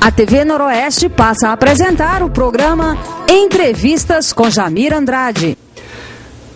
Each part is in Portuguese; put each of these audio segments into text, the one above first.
A TV Noroeste passa a apresentar o programa Entrevistas com Jamir Andrade.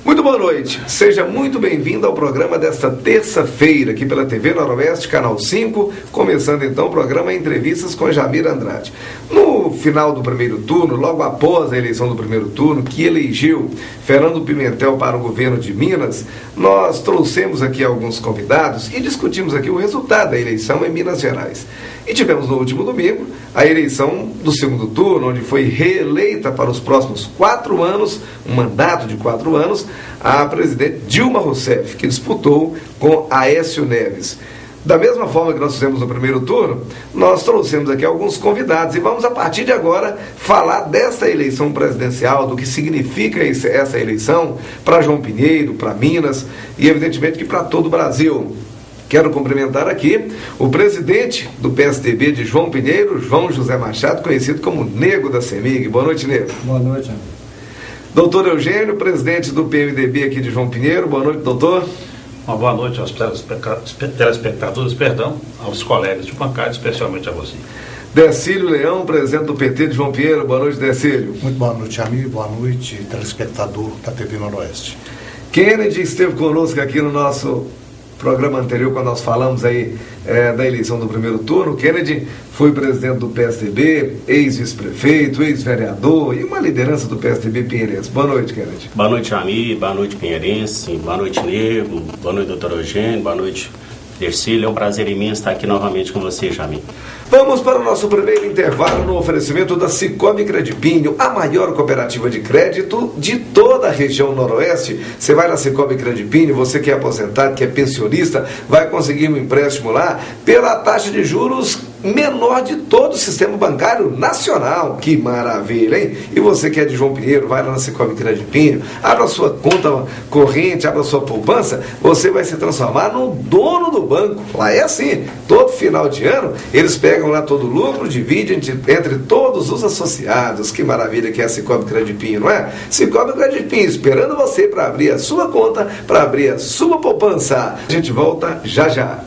Muito boa noite, seja muito bem-vindo ao programa desta terça-feira, aqui pela TV Noroeste, Canal 5, começando então o programa Entrevistas com Jamir Andrade. No final do primeiro turno, logo após a eleição do primeiro turno, que elegeu Fernando Pimentel para o governo de Minas, nós trouxemos aqui alguns convidados e discutimos aqui o resultado da eleição em Minas Gerais. E tivemos no último domingo a eleição do segundo turno, onde foi reeleita para os próximos 4 anos, um mandato de 4 anos, a presidente Dilma Rousseff, que disputou com Aécio Neves. Da mesma forma que nós fizemos no primeiro turno, nós trouxemos aqui alguns convidados e vamos, a partir de agora, falar dessa eleição presidencial, do que significa essa eleição para João Pinheiro, para Minas e, evidentemente, que para todo o Brasil. Quero cumprimentar aqui o presidente do PSDB de João Pinheiro, João José Machado, conhecido como Nego da CEMIG. Boa noite, Nego. Boa noite. Doutor Eugênio, presidente do PMDB aqui de João Pinheiro. Boa noite, doutor. Uma boa noite aos telespectadores, aos colegas de bancada, especialmente a você. Decílio Leão, presidente do PT de João Pinheiro. Boa noite, Decílio. Muito boa noite, amigo. Boa noite, telespectador da TV Noroeste. Kennedy esteve conosco aqui no nosso programa anterior, quando nós falamos aí da eleição do primeiro turno. Kennedy foi presidente do PSDB, ex-vice-prefeito, ex-vereador e uma liderança do PSDB pinheirense. Boa noite, Kennedy. Boa noite, amigo. Boa noite, pinheirense. Boa noite, Nego. Boa noite, doutor Eugênio. Boa noite, Dercílio. É um prazer imenso estar aqui novamente com você, Jamir. Vamos para o nosso primeiro intervalo no oferecimento da Cicobi Credipinho, a maior cooperativa de crédito de toda a região noroeste. Você vai na Cicobi Credipinho, você que é aposentado, que é pensionista, vai conseguir um empréstimo lá pela taxa de juros menor de todo o sistema bancário nacional. Que maravilha, hein? E você que é de João Pinheiro, vai lá na Cicobi Credipinho, abra a sua conta corrente, abra a sua poupança, você vai se transformar no dono do banco. Lá é assim, todo final de ano, eles pegam lá todo o lucro, dividem entre todos os associados. Que maravilha que é a Cicobi Credipinho, não é? Cicobi Credipinho, esperando você para abrir a sua conta, para abrir a sua poupança. A gente volta já já.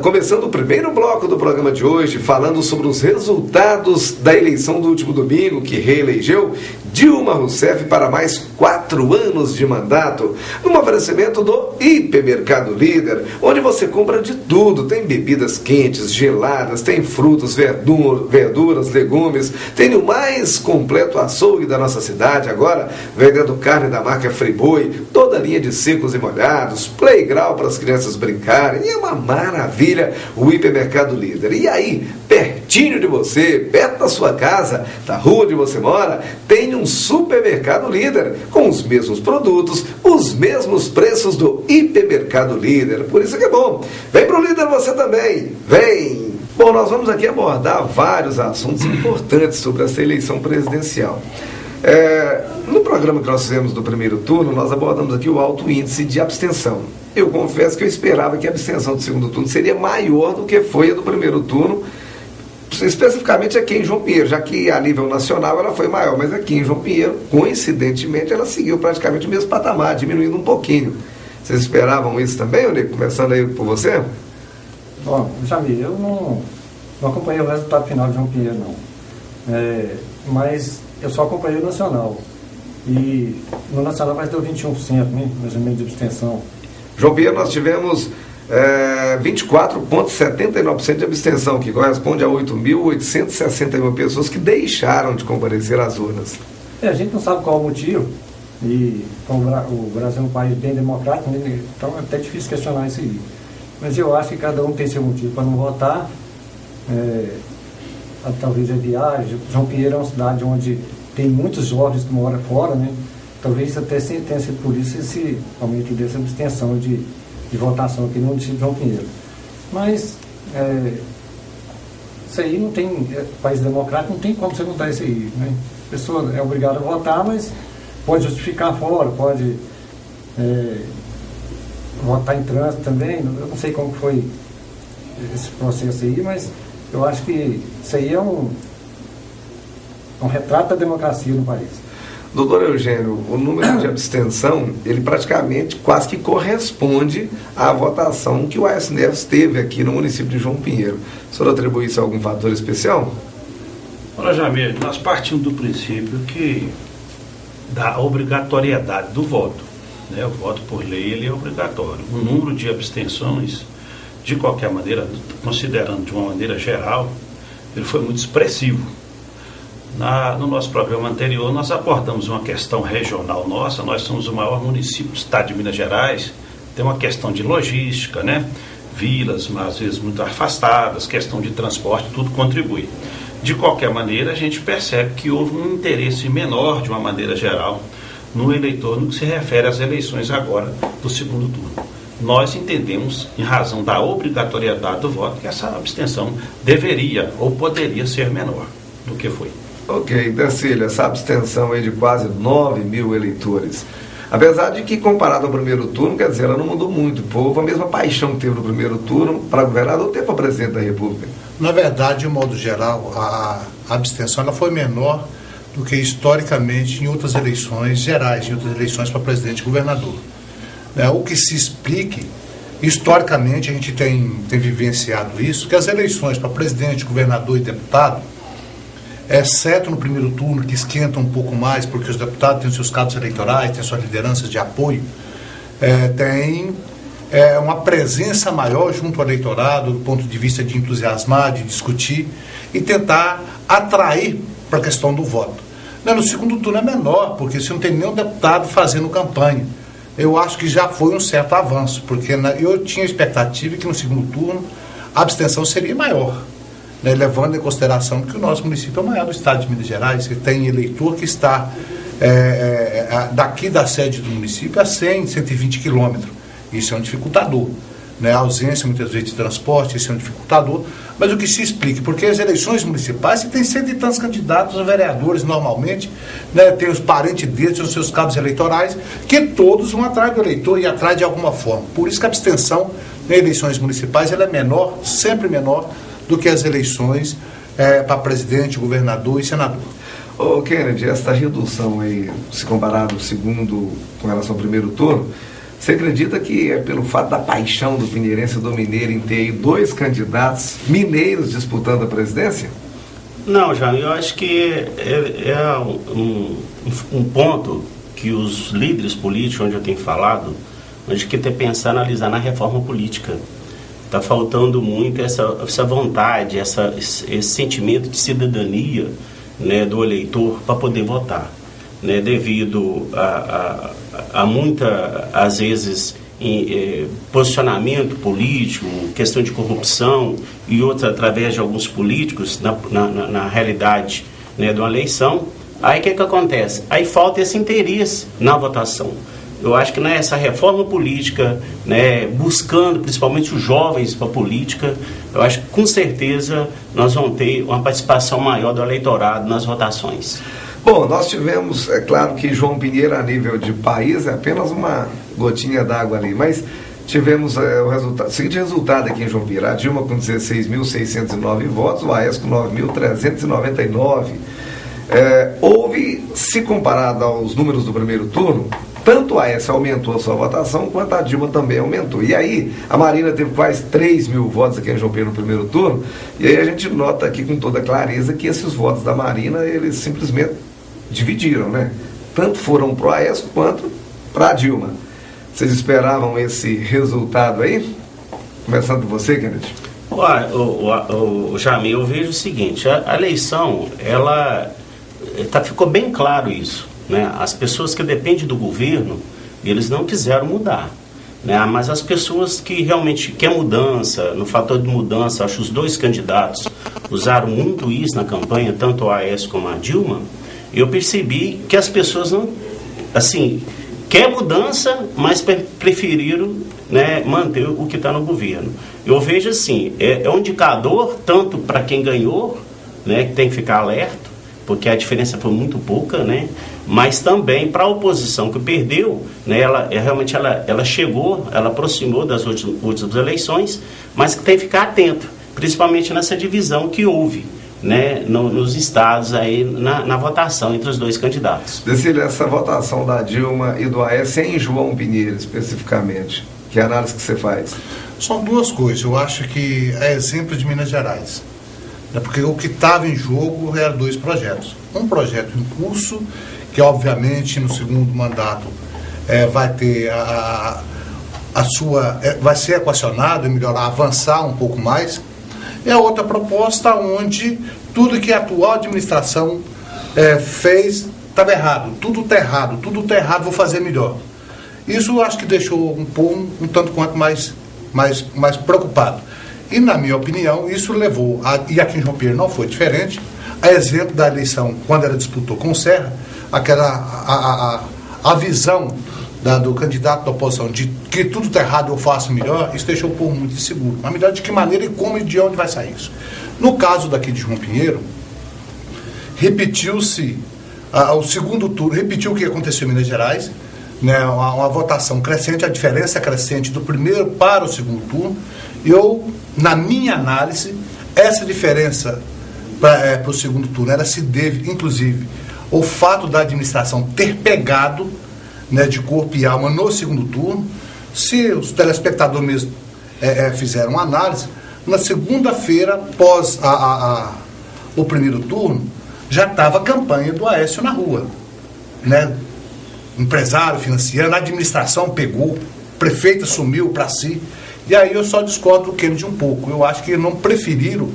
Começando o primeiro bloco do programa de hoje, falando sobre os resultados da eleição do último domingo, que reelegeu Dilma Rousseff para mais 4 anos de mandato, num oferecimento do Hipermercado Líder, onde você compra de tudo. Tem bebidas quentes, geladas, tem frutas, verduras, legumes, tem o mais completo açougue da nossa cidade, agora vendendo carne da marca Friboi, toda a linha de secos e molhados, playground para as crianças brincarem, e é uma maravilha o Hipermercado Líder. E aí, pertinho de você, perto da sua casa, da rua onde você mora, tem um supermercado líder, com os mesmos produtos, os mesmos preços do Hipermercado Líder. Por isso que é bom. Vem pro Líder você também. Vem! Bom, nós vamos aqui abordar vários assuntos importantes sobre essa eleição presidencial. No programa que nós fizemos do primeiro turno, nós abordamos aqui o alto índice de abstenção. Eu confesso que eu esperava que a abstenção do segundo turno seria maior do que foi a do primeiro turno, especificamente aqui em João Pinheiro, já que a nível nacional ela foi maior, mas aqui em João Pinheiro, coincidentemente, ela seguiu praticamente o mesmo patamar, diminuindo um pouquinho. Vocês esperavam isso também, Eurico? Começando aí por você? Bom, Jamir, eu não acompanhei o resultado final de João Pinheiro, não. Mas eu só acompanhei o nacional. E no nacional mais deu 21%, né, mais ou menos, de abstenção. João Pinheiro, nós tivemos 24,79% de abstenção, que corresponde a 8.861 pessoas que deixaram de comparecer às urnas. A gente não sabe qual o motivo, e o Brasil é um país bem democrático, né, então é até difícil questionar isso aí. Mas eu acho que cada um tem seu motivo para não votar. Talvez é viagem. João Pinheiro é uma cidade onde tem muitos jovens que moram fora, né? Talvez até tenha sido por isso esse aumento dessa abstenção de votação aqui no município de João Pinheiro. Mas isso aí não tem, país democrático não tem como você mudar isso aí, né? A pessoa é obrigada a votar, mas pode justificar fora, pode votar em trânsito também. Eu não sei como foi esse processo aí, mas Eu acho que isso aí é um retrato da democracia no país. Doutor Eugênio, o número de abstenção, ele praticamente quase que corresponde à votação que o Aécio Neves teve aqui no município de João Pinheiro. O senhor atribui isso a algum fator especial? Olha, Jamir, nós partimos do princípio que da obrigatoriedade do voto. Né? O voto por lei ele é obrigatório. O número de abstenções, de qualquer maneira, considerando de uma maneira geral, ele foi muito expressivo. No nosso programa anterior, nós abordamos uma questão regional nossa. Nós somos o maior município do estado de Minas Gerais. Tem uma questão de logística, né? Vilas, mas às vezes muito afastadas, questão de transporte, tudo contribui. De qualquer maneira, a gente percebe que houve um interesse menor, de uma maneira geral, no eleitor, no que se refere às eleições agora do segundo turno. Nós entendemos, em razão da obrigatoriedade do voto, que essa abstenção deveria ou poderia ser menor do que foi. Ok, Darcília, essa abstenção aí de quase 9 mil eleitores, apesar de que, comparado ao primeiro turno, quer dizer, ela não mudou muito. O povo, a mesma paixão que teve no primeiro turno para governador, teve para presidente da República. Na verdade, de modo geral, a abstenção ela foi menor do que historicamente em outras eleições gerais, em outras eleições para presidente e governador. O que se explique, historicamente a gente tem vivenciado isso, que as eleições para presidente, governador e deputado, exceto no primeiro turno, que esquenta um pouco mais, porque os deputados têm seus cargos eleitorais, têm suas lideranças de apoio, tem uma presença maior junto ao eleitorado, do ponto de vista de entusiasmar, de discutir e tentar atrair para a questão do voto. No segundo turno é menor, porque você não tem nenhum deputado fazendo campanha. Eu acho que já foi um certo avanço, porque eu tinha expectativa que no segundo turno a abstenção seria maior. Levando em consideração que o nosso município é o maior do estado de Minas Gerais, que tem eleitor que está daqui da sede do município a 100, 120 quilômetros. Isso é um dificultador. A ausência, muitas vezes, de transporte, isso é um dificultador. Mas o que se explica, porque as eleições municipais, você tem 100 e tantos candidatos a vereadores, normalmente, tem os parentes deles, os seus cabos eleitorais, que todos vão atrás do eleitor e atrás de alguma forma. Por isso que a abstenção em eleições municipais ela é menor, sempre menor, do que as eleições para presidente, governador e senador. Ô Kennedy, esta redução aí, se comparado o segundo com relação ao primeiro turno, você acredita que é pelo fato da paixão do pinheirense e do mineiro em ter aí 2 candidatos mineiros disputando a presidência? Não, João, eu acho que é um ponto que os líderes políticos, onde eu tenho falado, onde que tem que pensar, analisar na reforma política. Está faltando muito essa vontade, esse sentimento de cidadania, do eleitor para poder votar, devido a muita, às vezes, posicionamento político, questão de corrupção e outra através de alguns políticos na realidade de uma eleição. Aí o que acontece? Aí falta esse interesse na votação. Eu acho que essa reforma política, buscando principalmente os jovens para a política, eu acho que com certeza nós vamos ter uma participação maior do eleitorado nas votações. Bom, nós tivemos, é claro que João Pinheiro a nível de país é apenas uma gotinha d'água ali, mas tivemos o seguinte resultado aqui em João Pinheiro: a Dilma com 16.609 votos, o Aécio com 9.399. Houve, se comparado aos números do primeiro turno, tanto a Aécio aumentou a sua votação, quanto a Dilma também aumentou. E aí, a Marina teve quase 3 mil votos aqui em João Pinheiro no primeiro turno, e aí a gente nota aqui com toda clareza que esses votos da Marina, eles simplesmente dividiram, Tanto foram para o Aécio quanto para a Dilma. Vocês esperavam esse resultado aí? Começando por você, Kennedy. O Jamil, eu vejo o seguinte: a eleição, ficou bem claro isso. As pessoas que dependem do governo, eles não quiseram mudar, mas as pessoas que realmente querem mudança, no fator de mudança, acho que os 2 candidatos usaram muito isso na campanha, tanto o Aécio como a Dilma. Eu percebi que as pessoas não, quer mudança, mas preferiram manter o que está no governo. Eu vejo assim, é um indicador tanto para quem ganhou, que tem que ficar alerta, porque a diferença foi muito pouca, mas também para a oposição que perdeu, realmente ela chegou, ela aproximou das últimas eleições, mas que tem que ficar atento, principalmente nessa divisão que houve, né, nos estados aí na votação entre os dois candidatos. Decílio, essa votação da Dilma e do Aécio em João Pinheiro especificamente, que análise que você faz? São duas coisas. Eu acho que é exemplo de Minas Gerais, né, porque o que estava em jogo eram dois projetos. Um projeto em curso, que obviamente no segundo mandato vai ter vai ser equacionado e melhorar, avançar um pouco mais. E a outra proposta onde tudo que a atual administração fez estava errado, tudo está errado, vou fazer melhor. Isso eu acho que deixou um povo um tanto quanto mais preocupado. E na minha opinião, isso levou, e aqui em João Pinheiro não foi diferente, a exemplo da eleição, quando ela disputou com o Serra, a visão do candidato da oposição de que tudo está errado, eu faço melhor, isso deixou o povo muito inseguro. Mas melhor de que maneira e como e de onde vai sair isso? No caso daqui de João Pinheiro, repetiu-se o segundo turno, repetiu o que aconteceu em Minas Gerais, né, uma votação crescente, a diferença crescente do primeiro para o segundo turno. Na minha análise, essa diferença para o segundo turno, ela se deve, inclusive, ao fato da administração ter pegado, né, de corpo e alma no segundo turno. Se os telespectadores mesmo fizeram uma análise, na segunda-feira, após o primeiro turno, já estava a campanha do Aécio na rua, né? Empresário financiando, a administração pegou, o prefeito assumiu para si, e aí eu só discordo do Kennedy um pouco. Eu acho que não preferiram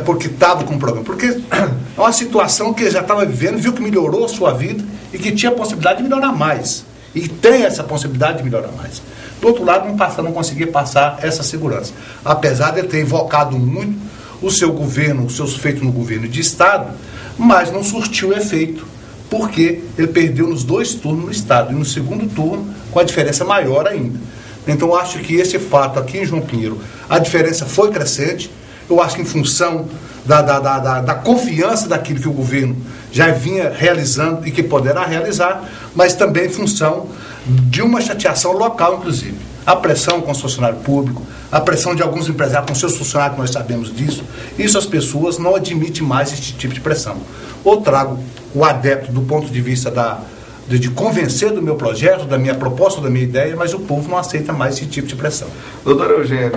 porque estava com o programa, porque é uma situação que ele já estava vivendo, viu que melhorou a sua vida e que tinha a possibilidade de melhorar mais. E tem essa possibilidade de melhorar mais. Do outro lado, não conseguia passar essa segurança. Apesar de ele ter invocado muito o seu governo, os seus feitos no governo de Estado, mas não surtiu efeito, porque ele perdeu nos 2 turnos no Estado, e no segundo turno, com a diferença maior ainda. Então, eu acho que esse fato aqui em João Pinheiro, a diferença foi crescente. Eu acho que em função da confiança daquilo que o governo já vinha realizando e que poderá realizar, mas também em função de uma chateação local, inclusive. A pressão com os funcionários públicos, a pressão de alguns empresários com seus funcionários, nós sabemos disso. Isso as pessoas não admitem mais esse tipo de pressão. Ou trago o adepto do ponto de vista de convencer do meu projeto, da minha proposta, da minha ideia, mas o povo não aceita mais esse tipo de pressão. Doutor Eugênio,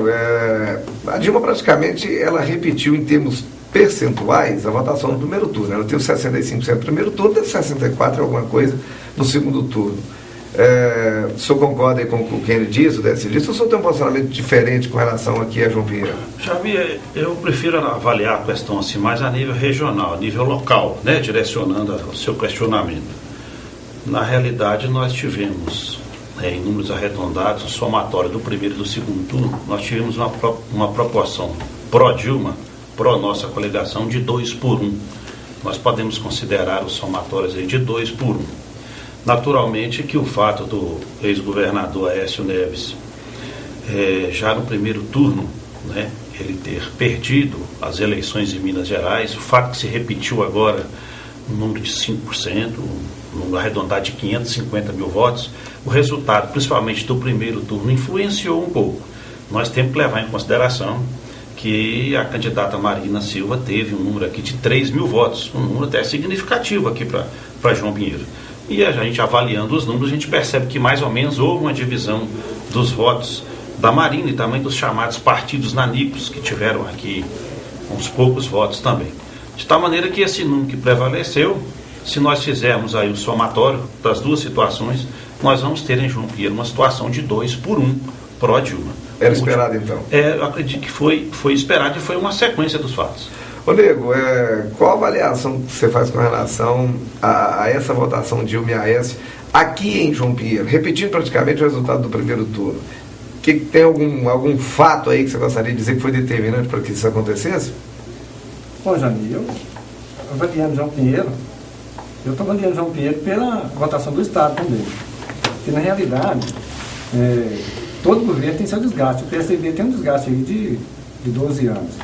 a Dilma praticamente ela repetiu em termos percentuais a votação no primeiro turno. Ela teve 65% no primeiro turno, teve 64% alguma coisa no segundo turno. O senhor concorda aí com o que ele diz, o Décio disse, ou o senhor tem um posicionamento diferente com relação aqui a João Pinheiro? Javier, eu prefiro avaliar a questão assim mais a nível regional, a nível local, né, direcionando o seu questionamento. Na realidade, nós tivemos, em números arredondados, o somatório do primeiro e do segundo turno, nós tivemos uma proporção pró-Dilma, pró-nossa coligação, de 2-1. Nós podemos considerar os somatórios aí de 2-1. Naturalmente que o fato do ex-governador Aécio Neves, já no primeiro turno, né, ele ter perdido as eleições em Minas Gerais, o fato que se repetiu agora um número de 5%, um número arredondado de 550 mil votos, o resultado, principalmente do primeiro turno, influenciou um pouco. Nós temos que levar em consideração que a candidata Marina Silva teve um número aqui de 3 mil votos, um número até significativo aqui para João Pinheiro. E a gente avaliando os números, a gente percebe que mais ou menos houve uma divisão dos votos da Marina e também dos chamados partidos nanicos, que tiveram aqui uns poucos votos também. De tal maneira que esse número que prevaleceu, se nós fizermos aí o somatório das duas situações, nós vamos ter em João Pinheiro uma situação de 2-1 pró-Dilma. Era esperado então? Eu acredito que foi esperado e foi uma sequência dos fatos. Ô Nego, qual a avaliação que você faz com relação a essa votação de Dilma e Aécio aqui em João Pinheiro, repetindo praticamente o resultado do primeiro turno? Tem algum fato aí que você gostaria de dizer que foi determinante para que isso acontecesse? Bom, Jamil, eu avaliando João Pinheiro, eu estou avaliando João Pinheiro pela votação do Estado também. Porque na realidade, todo governo tem seu desgaste. O PSDB tem um desgaste aí de 12 anos.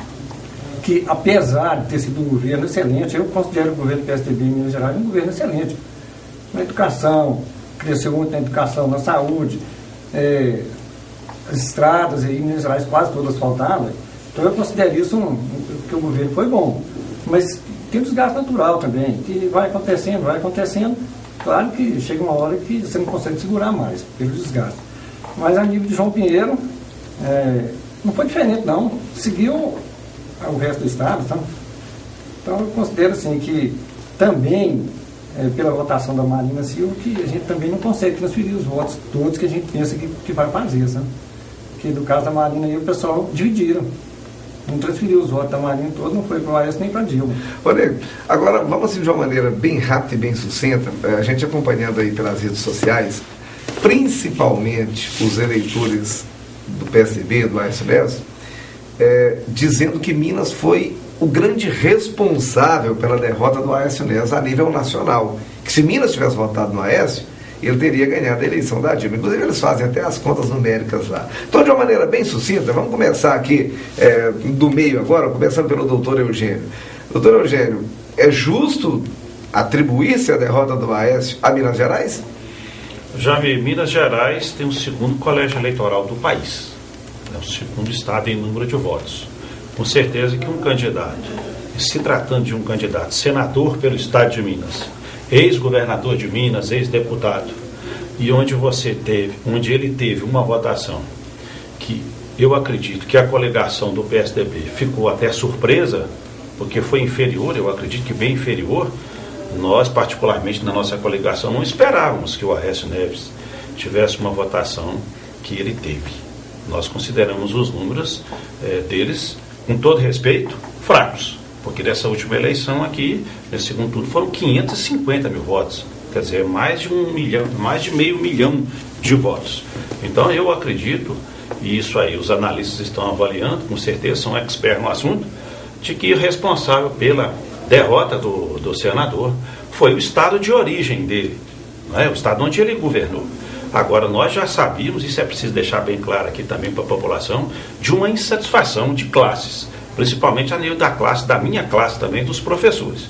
Que apesar de ter sido um governo excelente, eu considero o governo do PSDB em Minas Gerais um governo excelente. Na educação, cresceu muito na educação, na saúde, as estradas aí em Minas Gerais quase todas asfaltadas. Então eu considero isso que o governo foi bom. Mas tem um desgaste natural também, que vai acontecendo. Claro que chega uma hora que você não consegue segurar mais, pelo desgaste. Mas a nível de João Pinheiro, não foi diferente não, seguiu o resto do estado. Então eu considero assim que também, pela votação da Marina Silva, que a gente também não consegue transferir os votos todos que a gente pensa que vai fazer, sabe? Porque no caso da Marina aí o pessoal dividiram. Não transferiu os votos da Marina todos, não foi para o Aécio nem para Dilma. Rodrigo, agora vamos assim de uma maneira bem rápida e bem sucinta, a gente acompanhando aí pelas redes sociais, principalmente os eleitores do PSDB, do Aécio Neves, dizendo que Minas foi o grande responsável pela derrota do Aécio Neves a nível nacional. Que se Minas tivesse votado no Aécio, ele teria ganhado a eleição da Dilma. Inclusive, eles fazem até as contas numéricas lá. Então, de uma maneira bem sucinta, vamos começar aqui do meio agora, começando pelo doutor Eugênio. Doutor Eugênio, é justo atribuir-se a derrota do Aécio a Minas Gerais? Jamir, Minas Gerais tem o segundo colégio eleitoral do país. É o segundo estado em número de votos. Com certeza que um candidato, se tratando de um candidato senador pelo estado de Minas, ex-governador de Minas, ex-deputado, e onde ele teve uma votação que eu acredito que a coligação do PSDB ficou até surpresa, porque foi inferior, eu acredito que bem inferior. Nós, particularmente na nossa coligação, não esperávamos que o Aécio Neves tivesse uma votação que ele teve. Nós consideramos os números deles, com todo respeito, fracos. Porque nessa última eleição aqui, nesse segundo turno, foram 550 mil votos. Quer dizer, mais de meio milhão de votos. Então eu acredito, e isso aí os analistas estão avaliando, com certeza são experts no assunto, de que o responsável pela derrota do senador foi o estado de origem dele, não é? O estado onde ele governou. Agora, nós já sabíamos, isso é preciso deixar bem claro aqui também para a população, de uma insatisfação de classes, principalmente a nível da minha classe também, dos professores.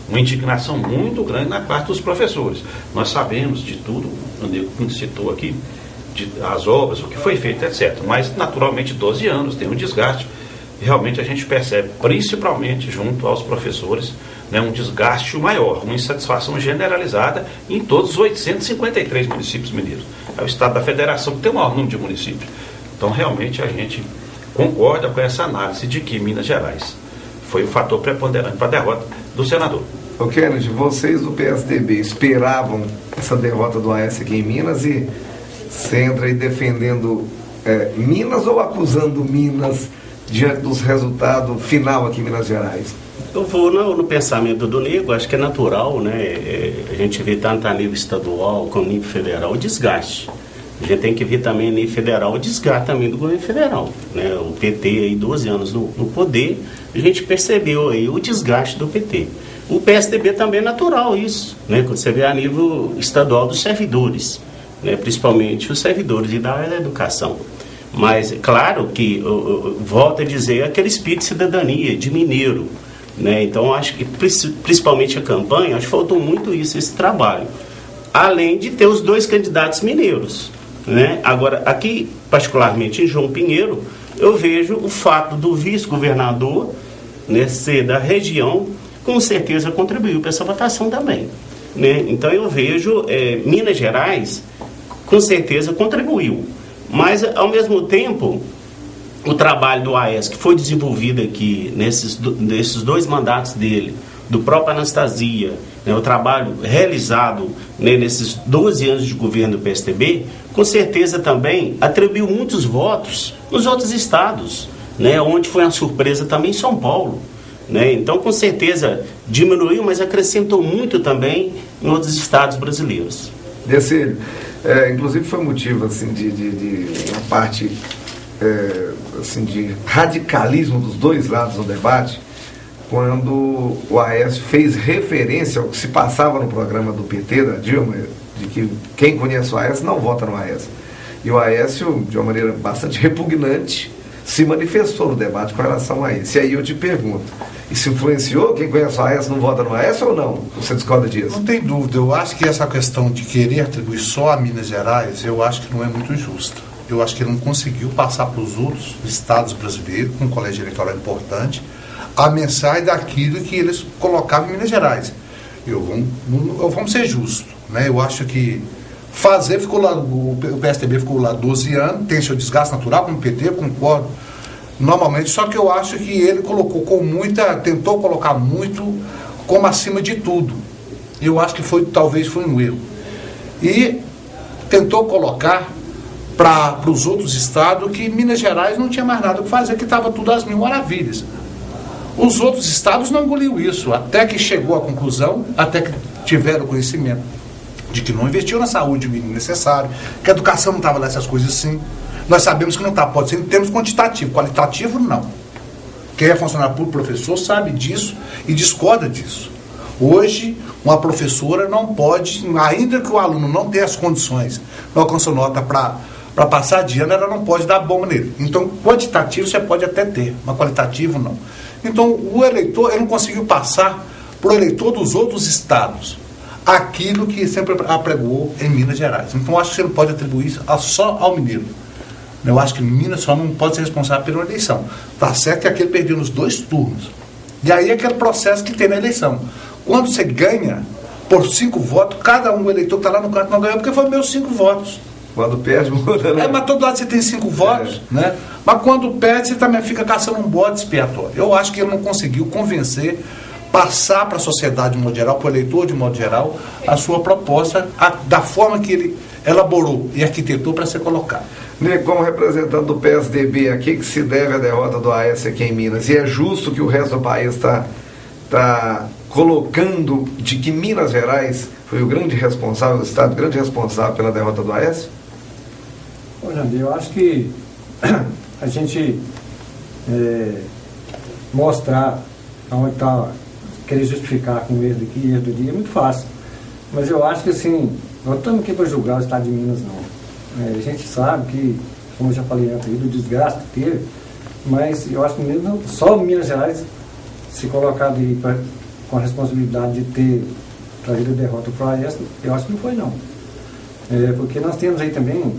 Uma indignação muito grande na classe dos professores. Nós sabemos de tudo, o Nego citou aqui, as obras, o que foi feito, etc. Mas, naturalmente, 12 anos, tem um desgaste. Realmente a gente percebe, principalmente junto aos professores, né, um desgaste maior, uma insatisfação generalizada em todos os 853 municípios mineiros. É o estado da federação que tem o maior número de municípios. Então, realmente, a gente concorda com essa análise de que Minas Gerais foi o fator preponderante para a derrota do senador. Ô Kennedy, vocês do PSDB esperavam essa derrota do Aécio aqui em Minas e você entra aí defendendo Minas ou acusando Minas diante dos resultados final aqui em Minas Gerais? Eu vou no pensamento do Nego, acho que é natural, né? A gente vê tanto a nível estadual como a nível federal o desgaste. A gente tem que ver também a nível federal o desgaste também do governo federal, né? O PT aí 12 anos no poder, a gente percebeu aí o desgaste do PT. O PSDB também é natural isso, né? Quando você vê a nível estadual dos servidores, né? Principalmente os servidores da área da educação. Mas, claro que, volto a dizer, aquele espírito de cidadania, de mineiro, né? Então, acho que, principalmente a campanha, acho que faltou muito isso, esse trabalho. Além de ter os dois candidatos mineiros, né? Agora, aqui, particularmente em João Pinheiro, eu vejo o fato do vice-governador, né, ser da região, com certeza contribuiu para essa votação também, né? Então, eu vejo Minas Gerais, com certeza contribuiu. Mas, ao mesmo tempo, o trabalho do Aécio, que foi desenvolvido aqui nesses dois mandatos dele, do próprio Anastasia, né, o trabalho realizado, né, nesses 12 anos de governo do PSDB, com certeza também atribuiu muitos votos nos outros estados, né, onde foi uma surpresa também em São Paulo. Né? Então, com certeza, diminuiu, mas acrescentou muito também em outros estados brasileiros. Decílio, inclusive foi motivo assim, de uma parte assim, de radicalismo dos dois lados no debate, quando o Aécio fez referência ao que se passava no programa do PT, da Dilma, de que quem conhece o Aécio não vota no Aécio. E o Aécio, de uma maneira bastante repugnante, se manifestou no debate com relação a isso. E aí eu te pergunto, isso influenciou? Quem conhece o Aécio não vota no Aécio ou não? Você discorda disso? Não tem dúvida. Eu acho que essa questão de querer atribuir só a Minas Gerais, eu acho que não é muito justa. eu acho que ele não conseguiu passar para os outros estados brasileiros, com um colégio eleitoral importante, a mensagem daquilo que eles colocavam em Minas Gerais. Vamos ser justos, né? Eu acho que ficou lá, o PSDB ficou lá 12 anos, tem seu desgaste natural, como o PT, concordo, normalmente, só que eu acho que ele tentou colocar muito como acima de tudo. Eu acho que talvez foi um erro. E tentou colocar para os outros estados que Minas Gerais não tinha mais nada o que fazer, que estava tudo às mil maravilhas. Os outros estados não engoliu isso, até que chegou à conclusão, até que tiveram conhecimento de que não investiu na saúde o mínimo necessário, que a educação não estava lá, essas coisas assim. Nós sabemos que não está, pode ser em termos quantitativos, qualitativo não. Quem é funcionário público, professor, sabe disso e discorda disso. Hoje, uma professora não pode, ainda que o aluno não tenha as condições, não alcançou nota para passar de ano, ela não pode dar bomba nele. Então, quantitativo você pode até ter, mas qualitativo não. Então, o eleitor, ele não conseguiu passar para o eleitor dos outros estados aquilo que sempre apregou em Minas Gerais. Então, eu acho que você não pode atribuir isso só ao mineiro. Eu acho que Minas só não pode ser responsável pela eleição. Está certo que aquele perdeu nos 2 turnos. E aí é aquele processo que tem na eleição. Quando você ganha por 5 votos, cada um eleitor que está lá no canto não ganhou porque foi meus 5 votos. Quando perde, muda, né? Mas todo lado você tem 5 votos, né? Mas quando perde, você também fica caçando um bode expiatório. Eu acho que ele não conseguiu convencer, passar para a sociedade de modo geral, para o eleitor de modo geral, a sua proposta, da forma que ele elaborou e arquitetou para ser colocado. Como representante do PSDB, a que se deve a derrota do Aécio aqui em Minas? E é justo que o resto do país está colocando de que Minas Gerais foi o grande responsável do Estado, grande responsável pela derrota do Aécio? Ô, Jandir, eu acho que a gente mostrar onde está, querer justificar com erro daqui, erro do dia, é muito fácil. Mas eu acho que assim, nós estamos aqui para julgar o Estado de Minas, não. A gente sabe que, como eu já falei antes, do desgaste que teve, mas eu acho que mesmo só Minas Gerais se colocar ali com a responsabilidade de ter trazido a derrota para o Aécio, eu acho que não foi não. Porque nós temos aí também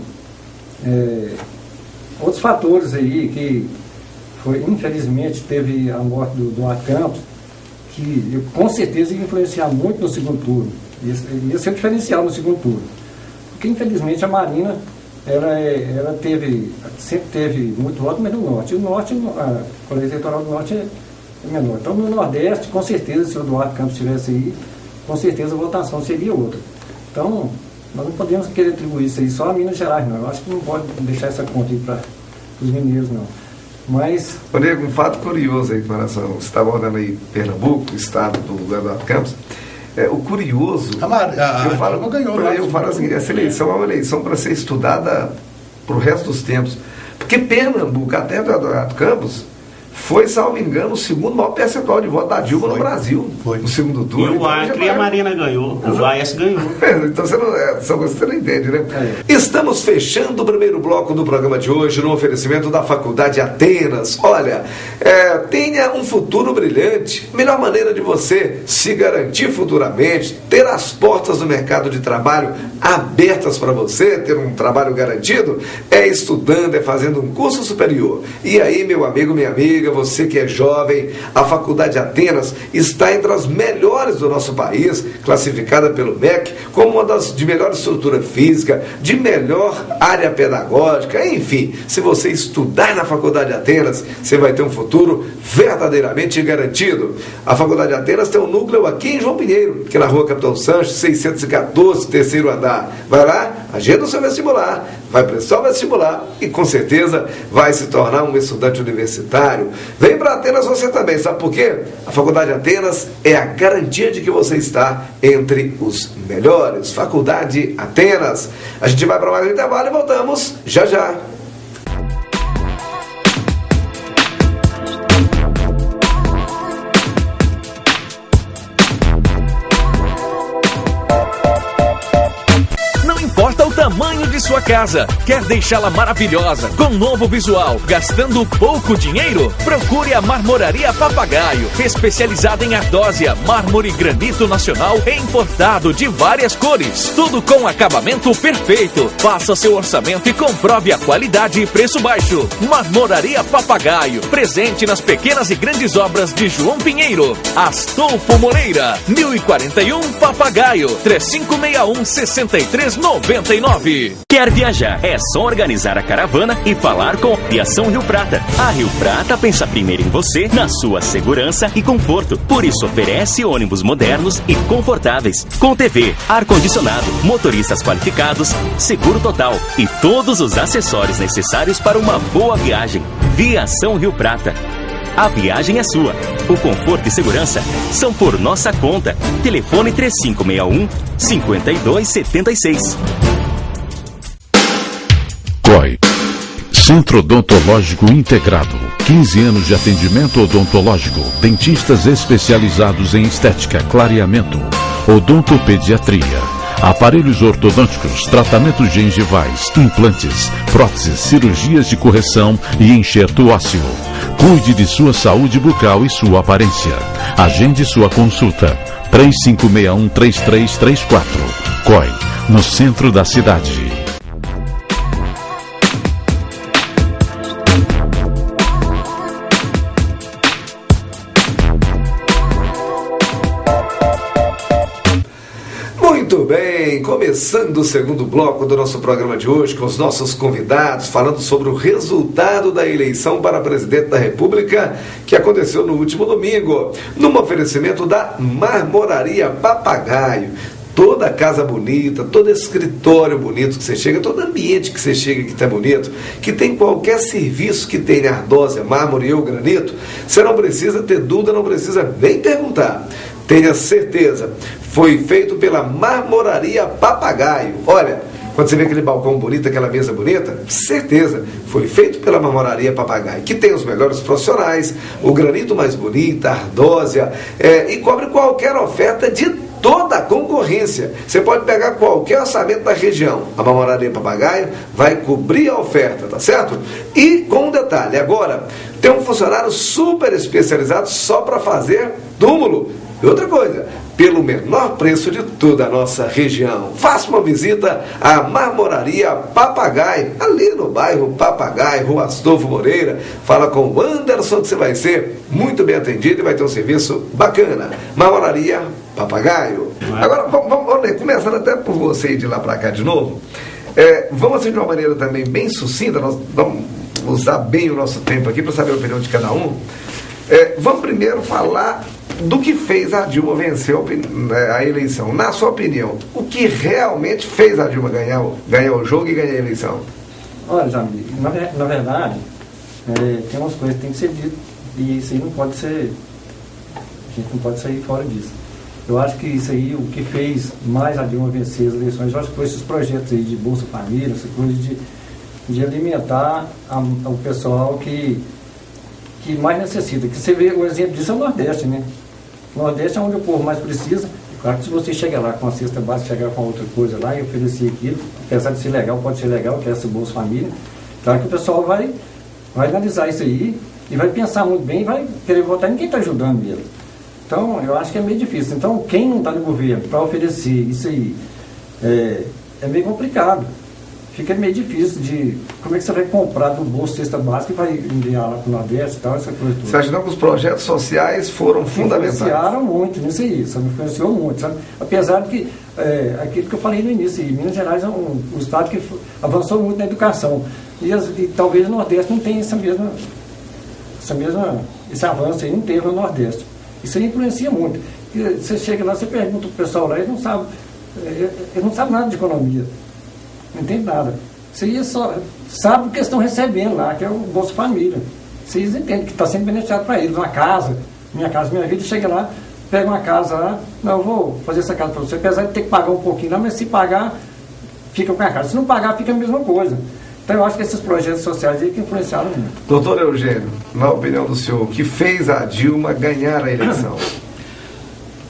outros fatores aí que foi, infelizmente, teve a morte do Duarte Campos, que com certeza ia influenciar muito no segundo turno. Ia ser diferencial no segundo turno. Porque, infelizmente, a Marina, ela sempre teve muito voto, mas no Norte. E o Norte, a colégio eleitoral do Norte é menor. Então, no Nordeste, com certeza, se o Duarte Campos estivesse aí, com certeza a votação seria outra. Então, nós não podemos querer atribuir isso aí só a Minas Gerais, não. Eu acho que não pode deixar essa conta aí para os mineiros, não. Mas... Rodrigo, um fato curioso aí com relação, você está abordando aí Pernambuco, o estado do Eduardo Campos. O curioso, eu falo assim, essa eleição é uma eleição para ser estudada para o resto dos tempos. Porque Pernambuco, até o Eduardo Campos, foi, salvo engano, o segundo maior percentual de voto da Dilma no Brasil, no segundo turno. E o Acre e a Marina ganhou, o Aécio ganhou. Então você não entende, né? Estamos fechando o primeiro bloco do programa de hoje no oferecimento da Faculdade Atenas. Olha, tenha um futuro brilhante. Melhor maneira de você se garantir futuramente, ter as portas do mercado de trabalho abertas para você, ter um trabalho garantido, é estudando, é fazendo um curso superior. E aí, meu amigo, minha amiga, você que é jovem, a Faculdade Atenas está entre as melhores do nosso país, classificada pelo MEC como uma das de melhor estrutura física, de melhor área pedagógica, enfim, se você estudar na Faculdade Atenas, você vai ter um futuro verdadeiramente garantido. A Faculdade Atenas tem um núcleo aqui em João Pinheiro, que é na Rua Capitão Sanches, 614, terceiro andar. Vai lá, agenda o seu vestibular, vai prestar o vestibular e com certeza vai se tornar um estudante universitário. Vem para Atenas você também, sabe por quê? A Faculdade Atenas é a garantia de que você está entre os melhores. Faculdade Atenas. A gente vai para mais um intervalo e voltamos já já. Não importa o tamanho de sua casa. Quer deixá-la maravilhosa, com novo visual, gastando pouco dinheiro? Procure a Marmoraria Papagaio, especializada em ardósia, mármore e granito nacional e importado de várias cores. Tudo com acabamento perfeito. Faça seu orçamento e comprove a qualidade e preço baixo. Marmoraria Papagaio, presente nas pequenas e grandes obras de João Pinheiro. Astolfo Moreira, 1041 Papagaio, 3561-6399. Quer viajar? É só organizar a caravana e falar com a Aviação Rio Prata. A Rio Prata pensa primeiro em você, na sua segurança e conforto. Por isso oferece ônibus modernos e confortáveis, com TV, ar-condicionado, motoristas qualificados, seguro total e todos os acessórios necessários para uma boa viagem. Viação Rio Prata. A viagem é sua. O conforto e segurança são por nossa conta. Telefone 3561-5276. COI, Centro Odontológico Integrado. 15 anos de atendimento odontológico. Dentistas especializados em estética, clareamento, odontopediatria, aparelhos ortodônticos, tratamentos gengivais, implantes, próteses, cirurgias de correção e enxerto ósseo. Cuide de sua saúde bucal e sua aparência. Agende sua consulta. 3561-3334. COI, no centro da cidade. Muito bem, começando o segundo bloco do nosso programa de hoje com os nossos convidados, falando sobre o resultado da eleição para presidente da República que aconteceu no último domingo, num oferecimento da Marmoraria Papagaio. Toda casa bonita, todo escritório bonito que você chega, todo ambiente que você chega que está bonito, que tem qualquer serviço que tenha ardósia, mármore ou granito, você não precisa ter dúvida, não precisa nem perguntar. Tenha certeza, foi feito pela Marmoraria Papagaio. Olha, quando você vê aquele balcão bonito, aquela mesa bonita, certeza, foi feito pela Marmoraria Papagaio, que tem os melhores profissionais, o granito mais bonito, a ardósia, e cobre qualquer oferta de toda a concorrência. Você pode pegar qualquer orçamento da região. A Marmoraria Papagaio vai cobrir a oferta, tá certo? E com um detalhe, agora, tem um funcionário super especializado só para fazer túmulo. E outra coisa, pelo menor preço de toda a nossa região. Faça uma visita à Marmoraria Papagaio, ali no bairro Papagaio, Rua Astolfo Moreira. Fala com o Anderson que você vai ser muito bem atendido e vai ter um serviço bacana. Marmoraria Papagaio. Agora, vamos começando até por você ir de lá para cá de novo. Vamos assim de uma maneira também bem sucinta, nós vamos usar bem o nosso tempo aqui para saber a opinião de cada um. Vamos primeiro falar do que fez a Dilma vencer a eleição. Na sua opinião, o que realmente fez a Dilma ganhar o jogo e ganhar a eleição? Olha, Jamil, na verdade, tem umas coisas que tem que ser dito e isso aí não pode ser, a gente não pode sair fora disso. Eu acho que isso aí, o que fez mais a Dilma vencer as eleições, eu acho que foi esses projetos aí de Bolsa Família, essa coisa de alimentar o pessoal que mais necessita. Que você vê, o exemplo disso é o Nordeste, né? O Nordeste é onde o povo mais precisa. Claro que se você chegar lá com a cesta básica, chegar com outra coisa lá e oferecer aquilo, apesar de ser legal, pode ser legal, que é essa Bolsa Família, claro que o pessoal vai analisar isso aí e vai pensar muito bem e vai querer votar em quem está ajudando ele. Então, eu acho que é meio difícil. Então, quem não está no governo para oferecer isso aí é meio complicado. Fica meio difícil de... Como é que você vai comprar do bolso cesta básica e vai enviar lá para o Nordeste e tal, essa coisa toda. Você acha que os projetos sociais foram fundamentais? Influenciaram muito nisso aí, sabe? Influenciou muito, sabe? Apesar de que, aquilo que eu falei no início, Minas Gerais é um estado que avançou muito na educação. E talvez o Nordeste não tenha esse avanço aí, não teve no Nordeste. Isso aí influencia muito. E você chega lá, você pergunta para o pessoal lá, ele não sabe nada de economia. Não entende nada. Você só sabe o que eles estão recebendo lá, que é o Bolsa Família. Vocês entendem que está sendo beneficiado para eles. Uma casa, minha vida, chega lá, pega uma casa lá, não, eu vou fazer essa casa para você, apesar de ter que pagar um pouquinho lá, mas se pagar, fica com a casa. Se não pagar, fica a mesma coisa. Então eu acho que esses projetos sociais aí que influenciaram muito. Doutor Eugênio, na opinião do senhor, o que fez a Dilma ganhar a eleição?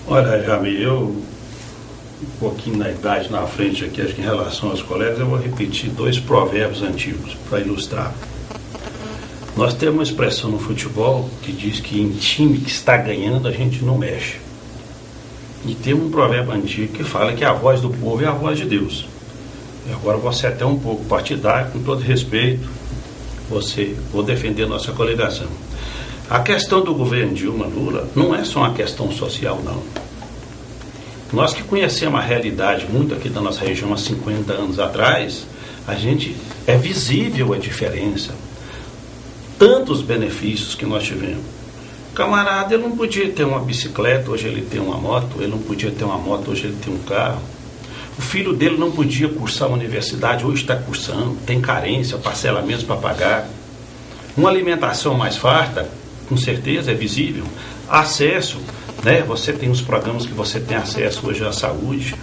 Olha, Jamil, um pouquinho na idade na frente aqui, acho que em relação aos colegas, eu vou repetir 2 provérbios antigos para ilustrar. Nós temos uma expressão no futebol que diz que em time que está ganhando a gente não mexe. E tem um provérbio antigo que fala que a voz do povo é a voz de Deus. E agora você até um pouco partidário, com todo respeito, vou defender a nossa coligação. A questão do governo Dilma Lula não é só uma questão social, não. Nós que conhecemos a realidade muito aqui da nossa região há 50 anos atrás, é visível a diferença. Tantos benefícios que nós tivemos. O camarada, ele não podia ter uma bicicleta, hoje ele tem uma moto. Ele não podia ter uma moto, hoje ele tem um carro. O filho dele não podia cursar a universidade, hoje está cursando. Tem carência, parcelamentos para pagar. Uma alimentação mais farta, com certeza, é visível. Acesso, né? Você tem os programas que você tem acesso hoje à saúde.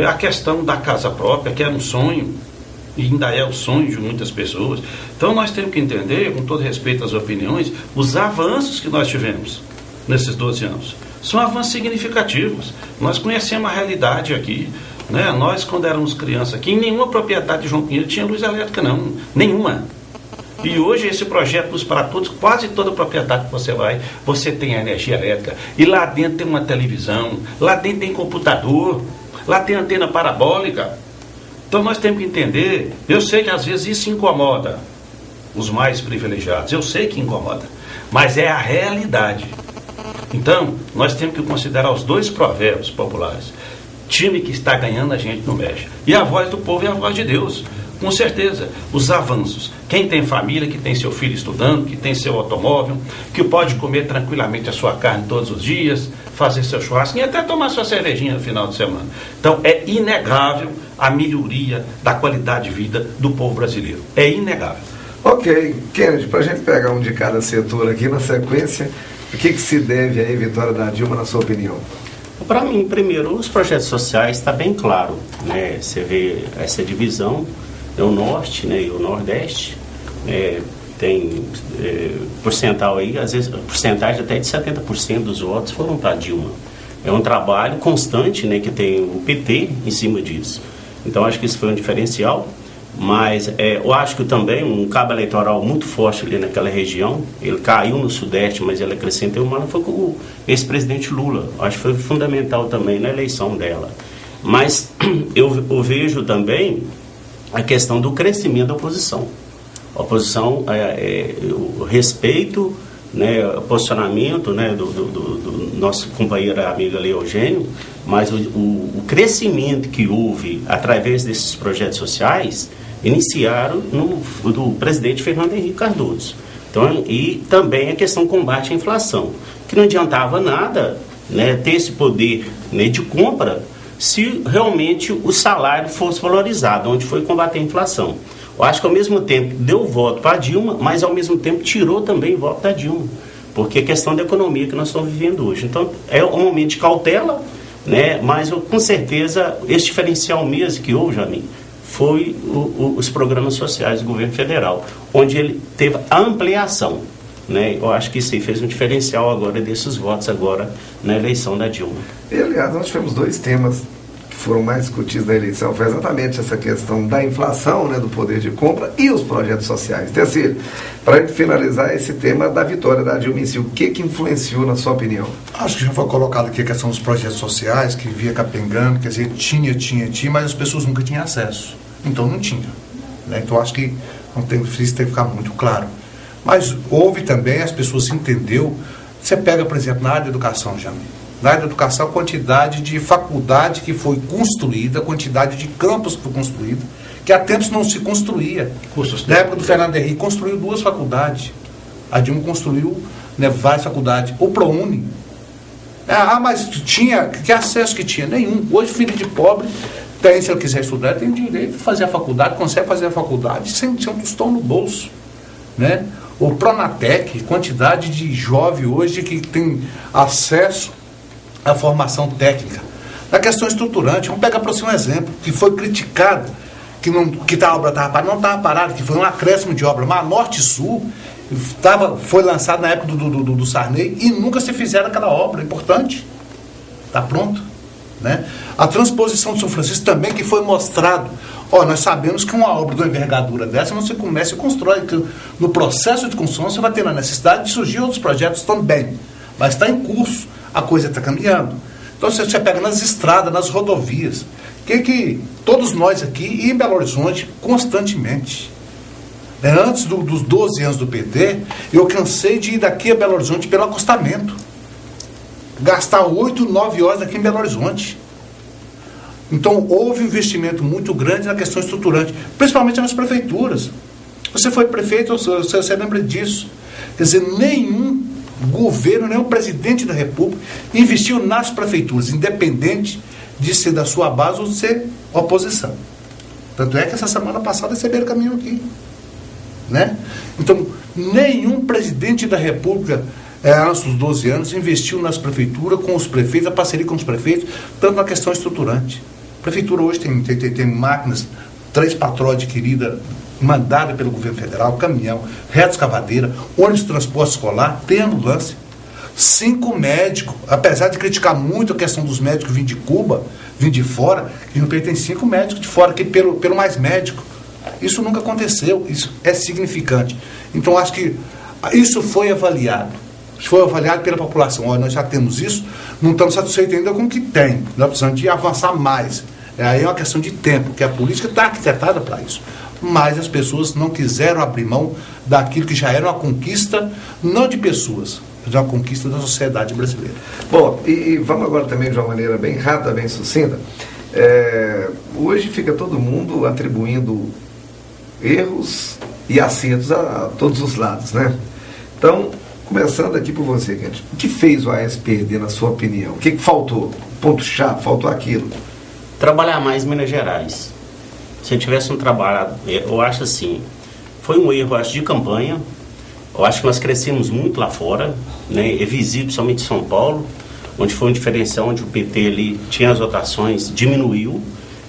A questão da casa própria, que era um sonho, e ainda é o sonho de muitas pessoas. Então nós temos que entender, com todo respeito às opiniões, os avanços que nós tivemos nesses 12 anos. São avanços significativos. Nós conhecemos a realidade aqui, né? Nós, quando éramos crianças aqui, em nenhuma propriedade de João Pinheiro tinha luz elétrica, não. Nenhuma. E hoje esse projeto Luz para Todos, quase toda propriedade que você vai, você tem a energia elétrica. E lá dentro tem uma televisão, lá dentro tem computador, lá tem antena parabólica. Então nós temos que entender, eu sei que às vezes isso incomoda os mais privilegiados, eu sei que incomoda, mas é a realidade. Então, nós temos que considerar os 2 provérbios populares. Time que está ganhando, a gente não mexe. E a voz do povo é a voz de Deus. Com certeza, os avanços. Quem tem família, que tem seu filho estudando, que tem seu automóvel, que pode comer tranquilamente a sua carne todos os dias, fazer seu churrasco e até tomar sua cervejinha no final de semana. Então, é inegável a melhoria da qualidade de vida do povo brasileiro. É inegável. Ok, Kennedy, para a gente pegar um de cada setor aqui na sequência, o que se deve à vitória da Dilma, na sua opinião? Para mim, primeiro, os projetos sociais está bem claro, né? Você vê essa divisão, é o Norte, né, e o Nordeste, tem porcentual aí, às vezes, porcentagem até de 70% dos votos foram para Dilma. É um trabalho constante, né, que tem o PT em cima disso. Então, acho que isso foi um diferencial. Mas eu acho que também um cabo eleitoral muito forte ali naquela região, ele caiu no Sudeste, mas ele acrescentou uma, foi com o ex-presidente Lula. Acho que foi fundamental também na eleição dela. Mas eu vejo também a questão do crescimento da oposição. A oposição, o respeito, né, o posicionamento, né, do nosso companheiro amigo ali, Eugênio, mas o crescimento que houve através desses projetos sociais iniciaram do presidente Fernando Henrique Cardoso. Então, e também a questão do combate à inflação, que não adiantava nada, né, ter esse poder, né, de compra se realmente o salário fosse valorizado, onde foi combater a inflação. Eu acho que ao mesmo tempo deu voto para a Dilma, mas ao mesmo tempo tirou também voto da Dilma, porque é questão da economia que nós estamos vivendo hoje. Então é um momento de cautela, né, mas com certeza esse diferencial mesmo que houve, Jamil, foi os programas sociais do governo federal, onde ele teve a ampliação, né? Eu acho que isso aí fez um diferencial agora desses votos agora na eleição da Dilma. E aliás, nós tivemos 2 temas que foram mais discutidos na eleição, foi exatamente essa questão da inflação, né, do poder de compra e os projetos sociais. Terceiro, para a gente finalizar esse tema da vitória da Dilma em si, o que influenciou na sua opinião? Acho que já foi colocado aqui a questão dos projetos sociais, que via capengando, quer dizer, tinha, mas as pessoas nunca tinham acesso. Então não tinha, né? Então acho que não tem, isso tem que ficar muito claro. Mas houve também, as pessoas entendeu. Você pega, por exemplo, na área da educação, Jamil. Na área da educação, a quantidade de faculdade que foi construída, a quantidade de campus que foi construída, que há tempos não se construía. Na época do Fernando Henrique, construiu 2 faculdades. A Dilma construiu, né, várias faculdades. O ProUni. Mas tinha, que acesso que tinha? Nenhum. Hoje, filho de pobre, tem, se ele quiser estudar, tem direito de fazer a faculdade, consegue fazer a faculdade sem um tostão no bolso, né? O Pronatec, quantidade de jovem hoje que tem acesso à formação técnica. Na questão estruturante, vamos pegar para você um exemplo, que foi criticado, que a obra estava parada, não estava parada, que foi um acréscimo de obra, mas Norte e Sul foi lançado na época do Sarney e nunca se fizeram aquela obra importante. Está pronto. né? A transposição de São Francisco também, que foi mostrado. Nós sabemos que uma obra de uma envergadura dessa, você começa e constrói. No processo de construção, você vai ter a necessidade de surgir outros projetos também. Mas está em curso, a coisa está caminhando. Então, você pega nas estradas, nas rodovias, que todos nós aqui, e em Belo Horizonte, constantemente. Antes dos 12 anos do PT, eu cansei de ir daqui a Belo Horizonte pelo acostamento. Gastar 8, 9 horas aqui em Belo Horizonte. Então, houve um investimento muito grande na questão estruturante, principalmente nas prefeituras. Você foi prefeito, você lembra disso. Quer dizer, nenhum governo, nenhum presidente da República investiu nas prefeituras, independente de ser da sua base ou de ser oposição. Tanto é que essa semana passada receberam caminho aqui. Né? Então, nenhum presidente da República, antes dos 12 anos, investiu nas prefeituras, com os prefeitos, a parceria com os prefeitos, tanto na questão estruturante. A prefeitura hoje tem máquinas, 3 patrões adquiridas, mandada pelo governo federal, caminhão, reto escavadeira, ônibus de transporte escolar, tem ambulância, 5 médicos, apesar de criticar muito a questão dos médicos vindo de Cuba, vindo de fora, que não tem 5 médicos de fora, aqui pelo mais médico. Isso nunca aconteceu, isso é significante. Então, acho que isso foi avaliado. Foi avaliado pela população. Nós já temos isso, não estamos satisfeitos ainda com o que tem. Nós precisamos de avançar mais. Aí é uma questão de tempo, que a política está arquitetada para isso. Mas as pessoas não quiseram abrir mão daquilo que já era uma conquista, não de pessoas, mas uma conquista da sociedade brasileira. Bom, e vamos agora também de uma maneira bem rápida, bem sucinta. Hoje fica todo mundo atribuindo erros e acertos a todos os lados, né? Então, começando aqui por você, Kennedy, o que fez o AES perder, na sua opinião? O que faltou? Ponto-chave, faltou aquilo? Trabalhar mais em Minas Gerais. Se eu tivesse trabalhado, eu acho assim, foi um erro, acho, de campanha. Eu acho que nós crescemos muito lá fora, né? É visível, somente em São Paulo, onde foi um diferencial, onde o PT ali tinha as votações, diminuiu,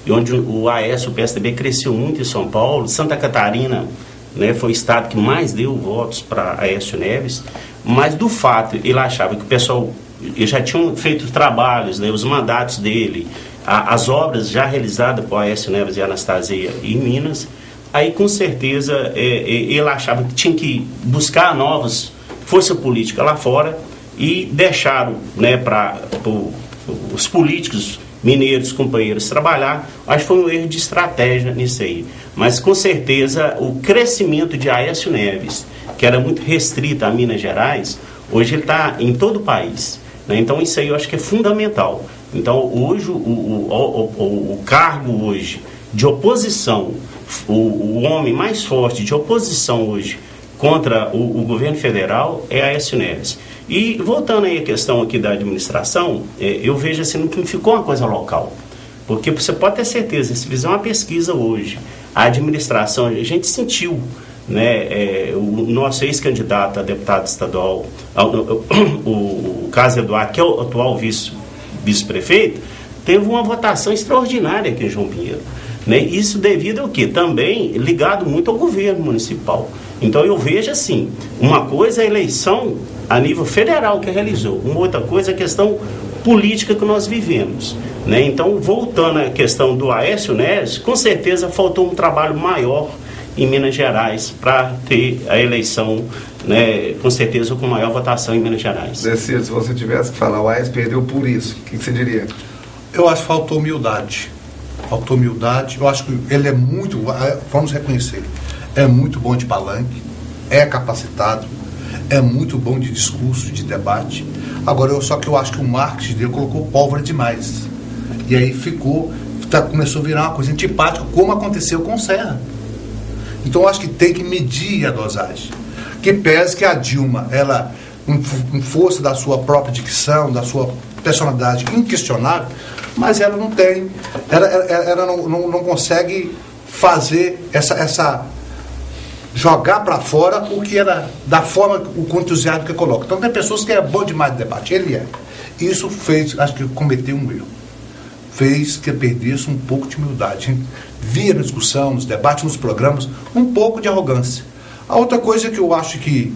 e onde o AES, o PSDB, cresceu muito em São Paulo. Santa Catarina, né, foi o estado que mais deu votos para Aécio Neves, mas do fato, ele achava que o pessoal já tinham feito trabalhos, né, os mandatos dele, as obras já realizadas por Aécio Neves e Anastasia em Minas, aí com certeza ele achava que tinha que buscar novas forças políticas lá fora e deixaram, né, para os políticos mineiros, companheiros, trabalhar. Acho que foi um erro de estratégia nisso aí. Mas com certeza o crescimento de Aécio Neves, que era muito restrito a Minas Gerais, hoje ele está em todo o país, né? Então isso aí eu acho que é fundamental. Então hoje o cargo hoje de oposição, o homem mais forte de oposição hoje contra o governo federal é Aécio Neves. E voltando aí à questão aqui da administração, eu vejo assim que não ficou uma coisa local. Porque você pode ter certeza, se fizer uma pesquisa hoje, a administração, a gente sentiu, né, o nosso ex-candidato a deputado estadual, o Carlos Eduardo, que é o atual vice-prefeito, teve uma votação extraordinária aqui em João Pinheiro. Né? Isso devido ao quê? Também ligado muito ao governo municipal. Então eu vejo assim, uma coisa é a eleição a nível federal que realizou, uma outra coisa é a questão política que nós vivemos. Né? Então, voltando à questão do Aécio Neves, com certeza faltou um trabalho maior em Minas Gerais para ter a eleição, né, com certeza com maior votação em Minas Gerais. Se você tivesse que falar, o Aécio perdeu por isso, o que você diria? Eu acho que faltou humildade. Faltou humildade. Eu acho que ele é muito, vamos reconhecer, é muito bom de palanque, é capacitado, é muito bom de discurso, de debate. Agora, só que eu acho que o marketing dele colocou pólvora demais. E aí começou a virar uma coisa antipática, como aconteceu com o Serra. Então, eu acho que tem que medir a dosagem. Que pese que a Dilma, ela, com força da sua própria dicção, da sua personalidade inquestionável, mas ela não tem, ela não consegue fazer essa jogar para fora o que era da forma, o entusiasmo que coloca. Então tem pessoas que é bom demais de debate, ele é. Isso fez, acho que cometeu um erro. Fez que perdesse um pouco de humildade. A gente via na discussão, nos debates, nos programas, um pouco de arrogância. A outra coisa que eu acho que,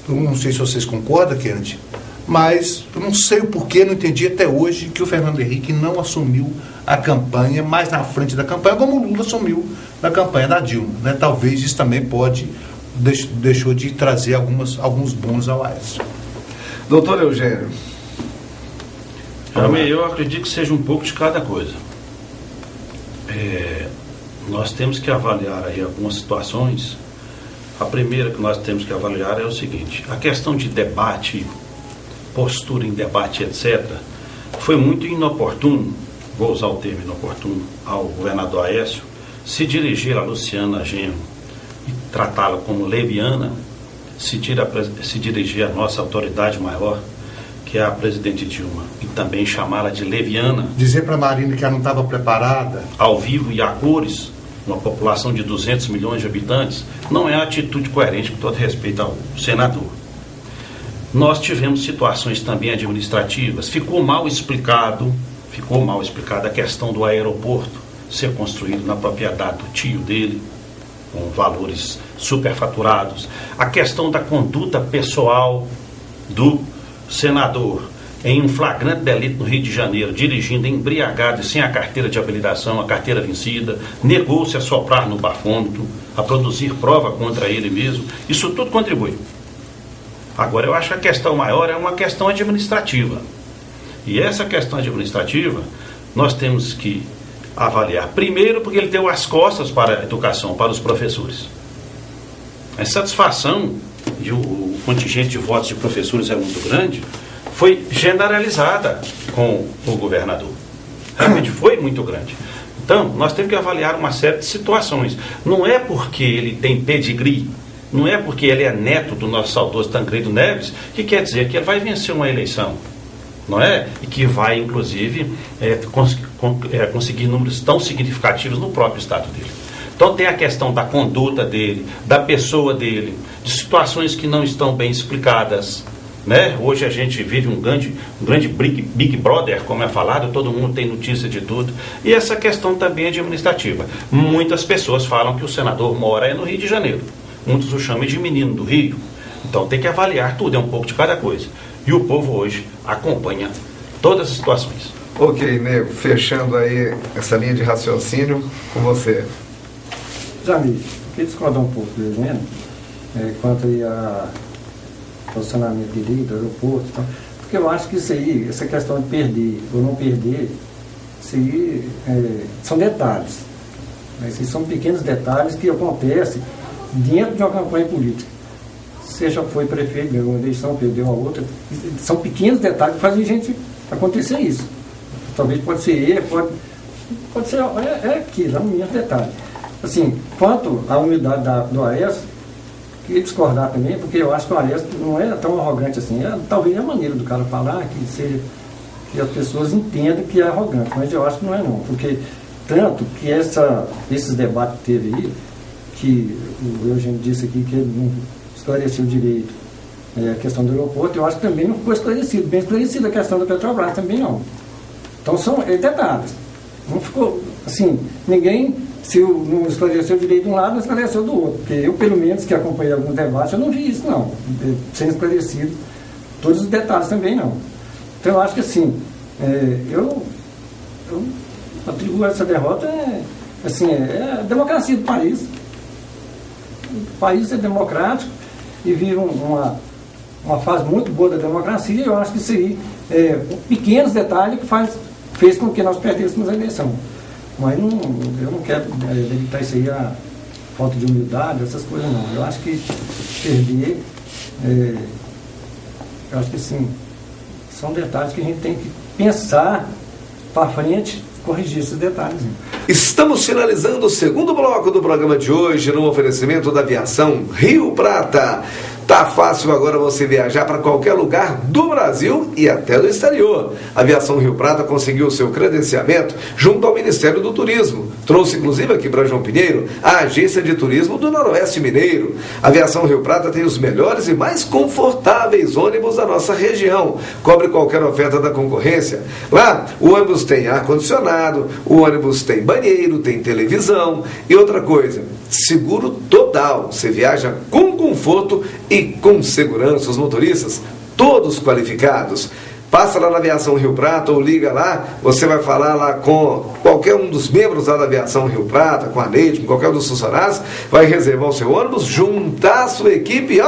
eu não sei se vocês concordam, Kennedy, Mas eu não sei o porquê, não entendi até hoje que o Fernando Henrique não assumiu a campanha mais na frente da campanha, como o Lula assumiu na campanha da Dilma, né? Talvez isso também deixou de trazer alguns bônus ao Aécio. Doutor Eugênio. Eu acredito que seja um pouco de cada coisa. Nós temos que avaliar aí algumas situações. A primeira que nós temos que avaliar é o seguinte: a questão de debate, postura em debate, etc., foi muito inoportuno, vou usar o termo inoportuno, ao governador Aécio, se dirigir a Luciana Genro e tratá-la como leviana, se dirigir à nossa autoridade maior, que é a presidente Dilma, e também chamá-la de leviana. Dizer para a Marina que ela não estava preparada. Ao vivo e a cores, uma população de 200 milhões de habitantes, não é a atitude coerente, com todo respeito ao senador. Nós tivemos situações também administrativas, ficou mal explicado a questão do aeroporto ser construído na propriedade do tio dele, com valores superfaturados, a questão da conduta pessoal do senador em um flagrante delito no Rio de Janeiro, dirigindo embriagado e sem a carteira de habilitação, a carteira vencida, negou-se a soprar no bafômetro, a produzir prova contra ele mesmo. Isso tudo contribui. Agora, eu acho que a questão maior é uma questão administrativa. E essa questão administrativa, nós temos que avaliar. Primeiro, porque ele deu as costas para a educação, para os professores. A satisfação, e o contingente de votos de professores é muito grande, foi generalizada com o governador. Realmente foi muito grande. Então, nós temos que avaliar uma série de situações. Não é porque ele tem pedigree, não é porque ele é neto do nosso saudoso Tancredo Neves, que quer dizer que ele vai vencer uma eleição, não é? E que vai, inclusive, conseguir números tão significativos no próprio estado dele. Então tem a questão da conduta dele, da pessoa dele, de situações que não estão bem explicadas, né? Hoje a gente vive um grande Big Brother, como é falado, todo mundo tem notícia de tudo. E essa questão também é administrativa. Muitas pessoas falam que o senador mora no Rio de Janeiro. Muitos o chamam de menino do Rio. Então tem que avaliar tudo, é um pouco de cada coisa. E o povo hoje acompanha todas as situações. Ok, Nego, fechando aí essa linha de raciocínio com você. Jamil, queria discordar um pouco do Eugênio, quanto aí a posicionamento dele, do aeroporto e tal, porque eu acho que isso aí, essa questão de perder ou não perder, isso aí são detalhes. Esses são pequenos detalhes que acontecem dentro de uma campanha política. Seja foi prefeito, ganhou uma eleição, perdeu a outra, são pequenos detalhes que fazem a gente acontecer isso. Talvez pode ser erro, pode ser aquilo, é um mesmo detalhe. Assim, quanto à humildade do Aécio, queria discordar também, porque eu acho que o Aécio não é tão arrogante assim. Talvez a maneira do cara falar que as pessoas entendam que é arrogante, mas eu acho que não é não, porque tanto que esses debates que teve aí, que o Eugênio disse aqui que ele não esclareceu direito a questão do aeroporto, eu acho que também não ficou esclarecido, bem esclarecida a questão da Petrobras, também não. Então são detalhes. Não ficou, assim, ninguém, se não esclareceu direito de um lado, não esclareceu do outro. Porque eu, pelo menos, que acompanhei alguns debates, eu não vi isso, não. Sendo esclarecido todos os detalhes também, não. Então eu acho que, assim, eu atribuo essa derrota, a democracia do país. O país é democrático e vive uma fase muito boa da democracia, e eu acho que isso aí pequenos detalhes que fez com que nós perdêssemos a eleição. Mas eu não quero deletar isso aí a falta de humildade, essas coisas não. Eu acho que perder, eu acho que sim, são detalhes que a gente tem que pensar para frente, corrigir esses detalhes. Estamos finalizando o segundo bloco do programa de hoje no oferecimento da Aviação Rio Prata. Tá fácil agora você viajar para qualquer lugar do Brasil e até do exterior. A Aviação Rio Prata conseguiu seu credenciamento junto ao Ministério do Turismo. Trouxe inclusive aqui para João Pinheiro a Agência de Turismo do Noroeste Mineiro. A Aviação Rio Prata tem os melhores e mais confortáveis ônibus da nossa região. Cobre qualquer oferta da concorrência. Lá, o ônibus tem ar-condicionado, o ônibus tem banheiro, tem televisão e outra coisa, seguro total. Você viaja com conforto e com segurança. Os motoristas todos qualificados. Passa lá na Aviação Rio Prata ou liga lá, você vai falar lá com qualquer um dos membros lá da Aviação Rio Prata, com a Neide, com qualquer um dos funcionários, vai reservar o seu ônibus, juntar a sua equipe e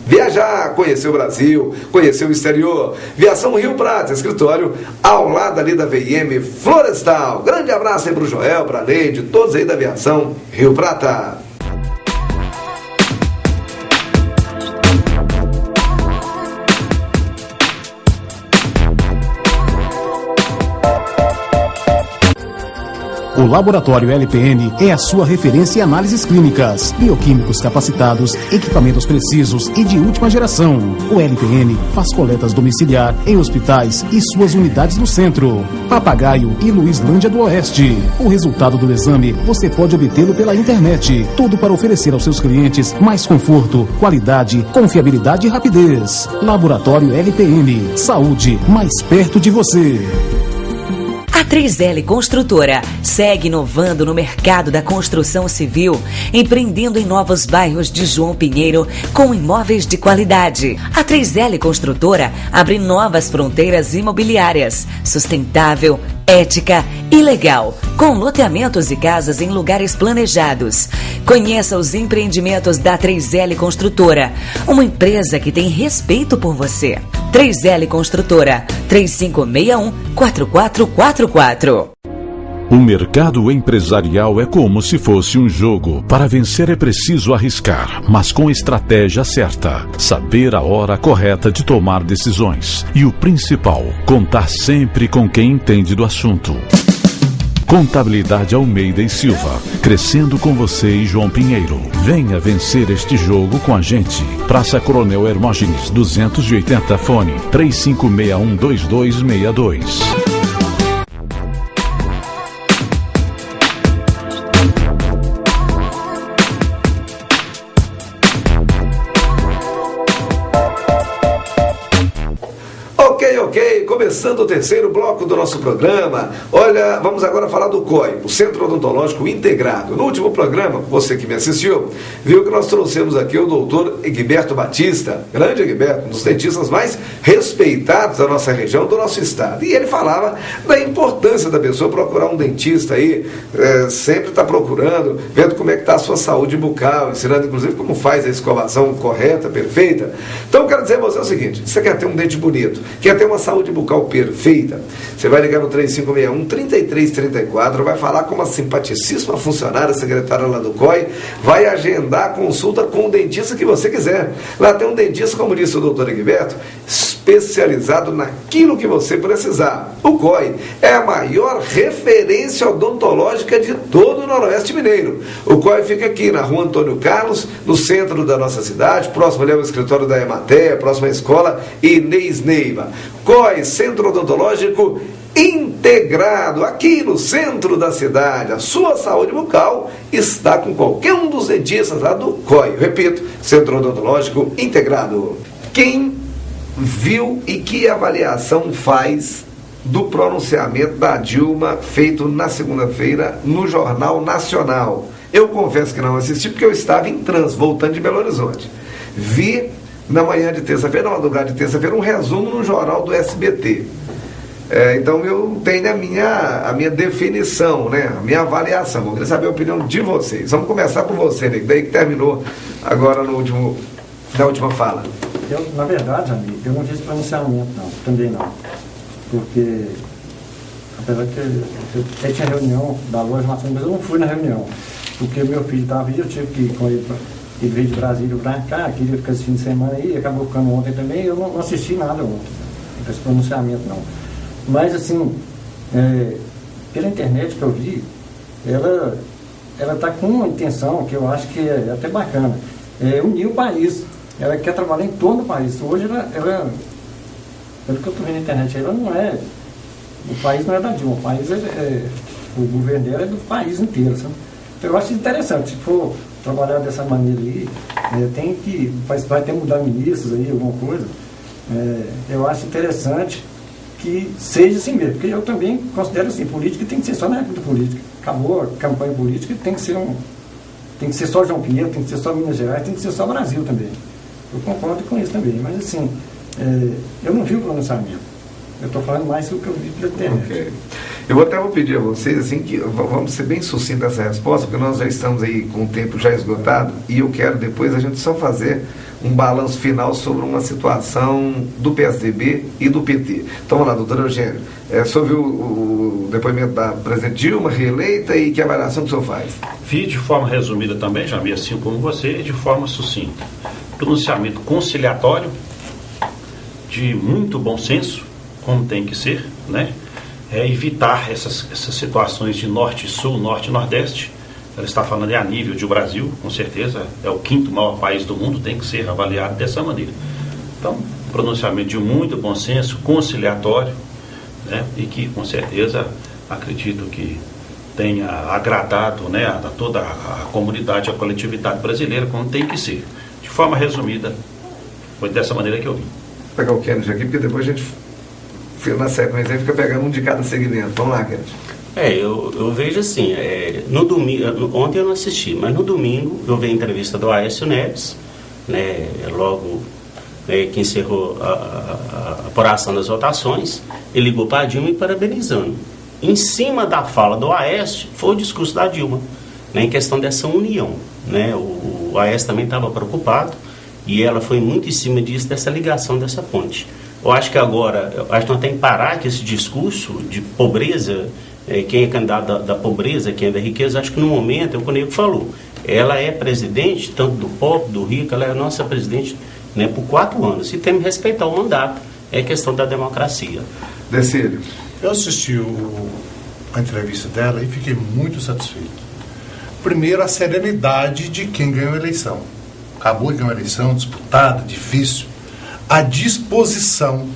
viajar, conhecer o Brasil, conhecer o exterior. Aviação Rio Prata, escritório ao lado ali da VM Florestal. Grande abraço aí pro Joel, pra Neide, todos aí da Aviação Rio Prata. O Laboratório LPN é a sua referência em análises clínicas, bioquímicos capacitados, equipamentos precisos e de última geração. O LPN faz coletas domiciliar em hospitais e suas unidades no centro, Papagaio e Luislândia do Oeste. O resultado do exame você pode obtê-lo pela internet. Tudo para oferecer aos seus clientes mais conforto, qualidade, confiabilidade e rapidez. Laboratório LPN. Saúde mais perto de você. A 3L Construtora segue inovando no mercado da construção civil, empreendendo em novos bairros de João Pinheiro com imóveis de qualidade. A 3L Construtora abre novas fronteiras imobiliárias, sustentável, ética e legal, com loteamentos e casas em lugares planejados. Conheça os empreendimentos da 3L Construtora, uma empresa que tem respeito por você. 3L Construtora, 3561-4444. O mercado empresarial é como se fosse um jogo. Para vencer é preciso arriscar, mas com estratégia certa. Saber a hora correta de tomar decisões. E o principal, contar sempre com quem entende do assunto. Contabilidade Almeida e Silva, crescendo com você e João Pinheiro. Venha vencer este jogo com a gente. Praça Coronel Hermógenes, 280, fone 3561-2262. Ok, começando o terceiro bloco do nosso programa. Olha, vamos agora falar do COI, o Centro Odontológico Integrado. No último programa, você que me assistiu, viu que nós trouxemos aqui o doutor Egberto Batista, grande Egberto, um dos dentistas mais respeitados da nossa região, do nosso estado. E ele falava da importância da pessoa procurar um dentista aí, sempre está procurando, vendo como é que está a sua saúde bucal, ensinando inclusive como faz a escovação correta, perfeita. Então, eu quero dizer a você o seguinte, você quer ter um dente bonito, quer ter uma saúde bucal perfeita, você vai ligar no 3561-3334, vai falar com uma simpaticíssima funcionária, secretária lá do COI, vai agendar a consulta com o dentista que você quiser. Lá tem um dentista, como disse o doutor Egberto, especializado naquilo que você precisar. O COI é a maior referência odontológica de todo o Noroeste Mineiro. O COI fica aqui na rua Antônio Carlos, no centro da nossa cidade, próximo ali ao escritório da Emater, próximo à escola Inês Neiva. COI, Centro Odontológico Integrado, aqui no centro da cidade. A sua saúde bucal está com qualquer um dos dentistas lá do COI. Eu repito, Centro Odontológico Integrado. Quem viu e que avaliação faz do pronunciamento da Dilma feito na segunda-feira no Jornal Nacional? Eu confesso que não assisti porque eu estava em trânsito, voltando de Belo Horizonte. Vi na manhã de terça-feira, na madrugada de terça-feira, um resumo no jornal do SBT. Então eu tenho a minha definição, né? A minha avaliação. Vou querer saber a opinião de vocês. Vamos começar por você, né? Daí que terminou agora na última fala. Na verdade, amigo, eu não fiz pronunciamento, não. Também não. Porque, apesar que eu tinha reunião da loja, mas eu não fui na reunião. Porque meu filho estava aí, eu tive que ir com ele. Ele veio de Brasília para cá, queria ficar esse fim de semana aí, acabou ficando ontem também, eu não assisti nada ontem, não fiz pronunciamento não. Mas assim, pela internet que eu vi, ela está com uma intenção que eu acho que é até bacana, unir o país, ela quer trabalhar em todo o país. Hoje ela pelo que eu estou vendo na internet, ela não é, o país não é da Dilma, o país o governo dela é do país inteiro, sabe? Então eu acho interessante, se for trabalhar dessa maneira aí, vai ter que mudar ministros aí, alguma coisa. Eu acho interessante que seja assim mesmo, porque eu também considero assim, política tem que ser só na época da política. Acabou a campanha política, tem que ser só João Pinheiro, tem que ser só Minas Gerais, tem que ser só Brasil também. Eu concordo com isso também, mas assim, Eu não vi o pronunciamento. Eu estou falando mais do que eu vi pela internet. Okay. Eu até vou pedir a vocês, assim, que vamos ser bem sucintos nessa resposta, porque nós já estamos aí com o tempo já esgotado, e eu quero depois a gente só fazer um balanço final sobre uma situação do PSDB e do PT. Então, vamos lá, doutor Eugênio, sobre o depoimento da presidente Dilma, reeleita, e que avaliação que o senhor faz? Vi de forma resumida também, Jamir, assim como você, e de forma sucinta. Pronunciamento conciliatório, de muito bom senso, como tem que ser, né? Evitar essas situações de norte e sul, norte e nordeste. Ela está falando a nível de Brasil, com certeza, é o 5º maior país do mundo, tem que ser avaliado dessa maneira. Então, pronunciamento de muito bom senso, conciliatório, né? E que, com certeza, acredito que tenha agradado, né, a toda a comunidade, a coletividade brasileira, como tem que ser. De forma resumida, foi dessa maneira que eu vi. Vou pegar o Kennedy aqui, porque depois a gente, na sequência, fica pegando um de cada segmento. Vamos lá, Kennedy. Eu vejo assim, no domingo, ontem eu não assisti, mas no domingo eu vi a entrevista do Aécio Neves, né, logo que encerrou a apuração das votações, ele ligou para a Dilma e parabenizando. Em cima da fala do Aécio, foi o discurso da Dilma, né, em questão dessa união. Né, o Aécio também estava preocupado e ela foi muito em cima disso, dessa ligação, dessa ponte. Eu acho que agora, nós temos que parar com esse discurso de pobreza, quem é candidato da pobreza, quem é da riqueza. Acho que no momento, é o que o Nego falou, ela é presidente, tanto do pobre, do rico, ela é a nossa presidente, né, por 4 anos. E temos que respeitar o mandato, é questão da democracia. Decílio. Eu assisti a entrevista dela e fiquei muito satisfeito. Primeiro, a serenidade de quem ganhou a eleição. Acabou de ganhar uma eleição disputada, difícil. A disposição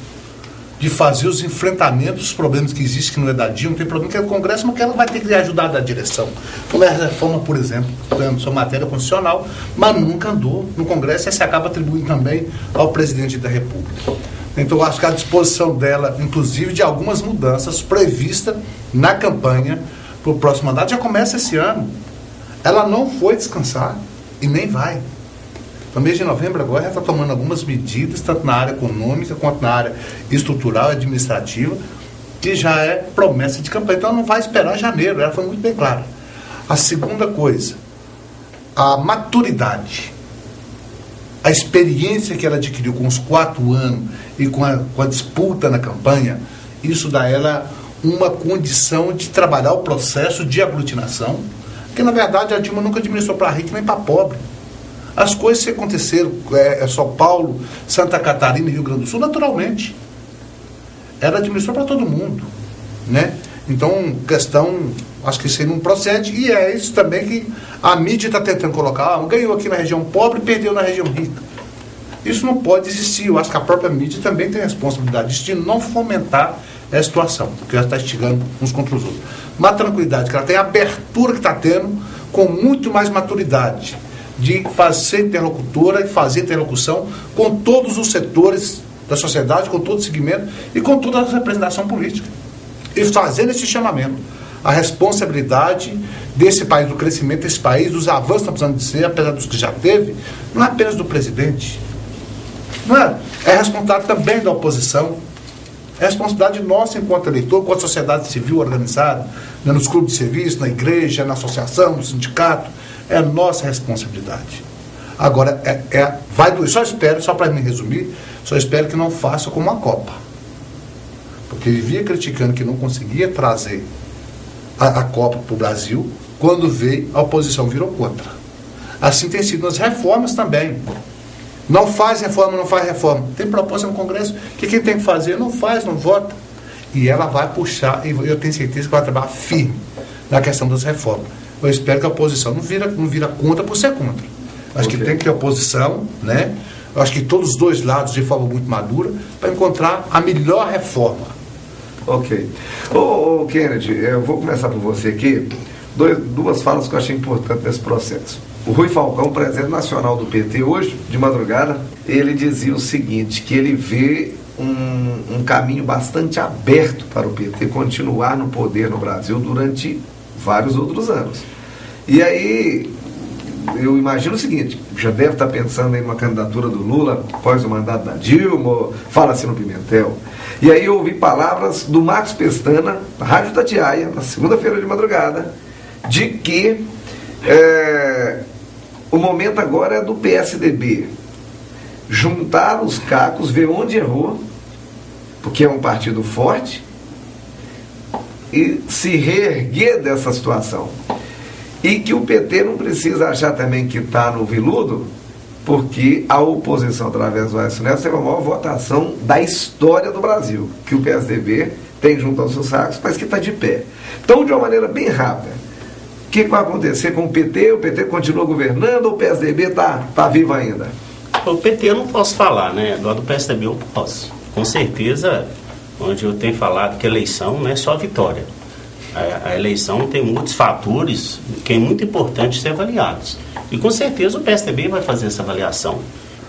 de fazer os enfrentamentos, os problemas que existem, que não é da Dilma, tem problema que é do Congresso, mas que ela vai ter que ajudar da direção. Como é a reforma, por exemplo, sua matéria constitucional, mas nunca andou no Congresso, e se acaba atribuindo também ao presidente da República. Então, eu acho que a disposição dela, inclusive de algumas mudanças previstas na campanha para o próximo mandato, já começa esse ano. Ela não foi descansar e nem vai. No mês de novembro agora, ela está tomando algumas medidas, tanto na área econômica quanto na área estrutural e administrativa, que já é promessa de campanha. Então, ela não vai esperar janeiro, ela foi muito bem clara. A segunda coisa, a maturidade, a experiência que ela adquiriu com os 4 anos e com a disputa na campanha, isso dá a ela uma condição de trabalhar o processo de aglutinação, porque, na verdade, a Dilma nunca administrou para rico nem para pobre. As coisas que aconteceram, São Paulo, Santa Catarina e Rio Grande do Sul, naturalmente. Ela administrou para todo mundo, né? Então, acho que isso aí não procede, e é isso também que a mídia está tentando colocar. Ganhou aqui na região pobre e perdeu na região rica. Isso não pode existir. Eu acho que a própria mídia também tem a responsabilidade de não fomentar essa situação, porque ela está instigando uns contra os outros. Uma tranquilidade que ela tem, a abertura que está tendo, com muito mais maturidade, de fazer interlocutora e fazer interlocução com todos os setores da sociedade, com todo o segmento e com toda a representação política. E fazendo esse chamamento. A responsabilidade desse país, do crescimento desse país, dos avanços que está precisando de ser, apesar dos que já teve, não é apenas do presidente. Não é? É responsabilidade também da oposição. É responsabilidade nossa enquanto eleitor, enquanto sociedade civil organizada, né, nos clubes de serviço, na igreja, na associação, no sindicato. É a nossa responsabilidade. Agora, vai doer. Só para me resumir, só espero que não faça como a Copa. Porque ele via criticando que não conseguia trazer a Copa para o Brasil, quando veio, a oposição virou contra. Assim tem sido nas reformas também. Não faz reforma, não faz reforma. Tem proposta no Congresso que quem tem que fazer não faz, não vota. E ela vai puxar, e eu tenho certeza que vai trabalhar firme na questão das reformas. Eu espero que a oposição não vira contra por ser contra. Acho que tem que ter oposição, né? Eu acho que todos os dois lados, de forma muito madura, para encontrar a melhor reforma. Ok. Ô Kennedy, eu vou começar por você aqui. Duas falas que eu achei importantes nesse processo. O Rui Falcão, presidente nacional do PT, hoje, de madrugada, ele dizia o seguinte, que ele vê um caminho bastante aberto para o PT continuar no poder no Brasil durante vários outros anos. E aí, eu imagino o seguinte, já deve estar pensando em uma candidatura do Lula após o mandato da Dilma, fala-se no Pimentel. E aí eu ouvi palavras do Marcos Pestana, na Rádio Itatiaia, na segunda-feira de madrugada, de que o momento agora é do PSDB juntar os cacos, ver onde errou, porque é um partido forte, e se reerguer dessa situação. E que o PT não precisa achar também que está no viludo, porque a oposição, através do Aécio Neves, teve a maior votação da história do Brasil, que o PSDB tem junto aos seus sacos, mas que está de pé. Então, de uma maneira bem rápida, o que vai acontecer com o PT? O PT continua governando ou o PSDB está vivo ainda? O PT eu não posso falar, né? Agora do PSDB eu posso. Com certeza, onde eu tenho falado que a eleição não é só a vitória. A eleição tem muitos fatores que é muito importante ser avaliados. E com certeza o PSDB vai fazer essa avaliação.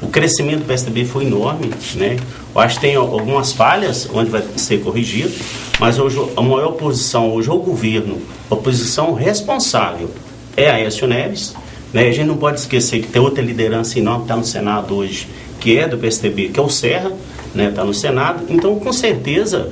O crescimento do PSDB foi enorme, né? Eu acho que tem algumas falhas onde vai ser corrigido, mas hoje a maior oposição hoje ao governo, a oposição responsável é a Aécio Neves, né? A gente não pode esquecer que tem outra liderança enorme que está no Senado hoje, que é do PSDB, que é o Serra, né? Está no Senado. Então, com certeza,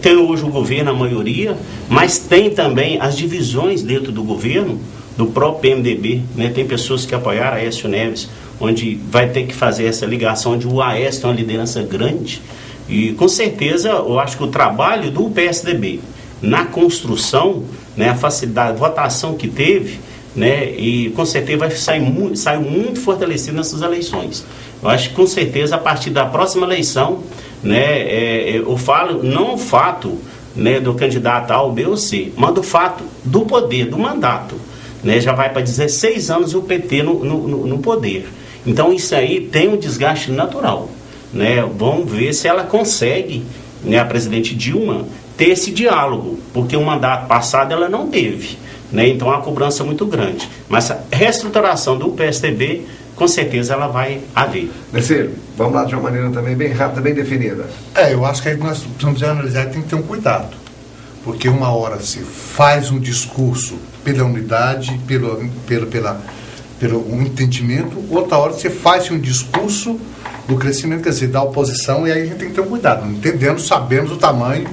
tem hoje o governo, a maioria, mas tem também as divisões dentro do governo, do próprio PMDB, né? Tem pessoas que apoiaram a Aécio Neves, onde vai ter que fazer essa ligação, onde o Aécio tem uma liderança grande. E, com certeza, eu acho que o trabalho do PSDB na construção, né, a facilidade, a votação que teve, né, e com certeza vai sair muito fortalecido nessas eleições. Eu acho que, com certeza, a partir da próxima eleição, né, eu falo não o fato, né, do candidato A ou B ou C, mas do fato do poder, do mandato. Né, já vai para 16 anos o PT no poder. Então isso aí tem um desgaste natural. Né? Vamos ver se ela consegue, né, a presidente Dilma, ter esse diálogo, porque o mandato passado ela não teve. Né? Então é uma cobrança muito grande. Mas a reestruturação do PSDB, com certeza ela vai haver. Mercedes, vamos lá de uma maneira também bem rápida, bem definida. Eu acho que aí nós precisamos analisar e tem que ter um cuidado. Porque uma hora se faz um discurso pela unidade, pelo um entendimento, outra hora se faz um discurso do crescimento, quer dizer, da oposição, e aí a gente tem que ter um cuidado, entendendo, sabemos o tamanho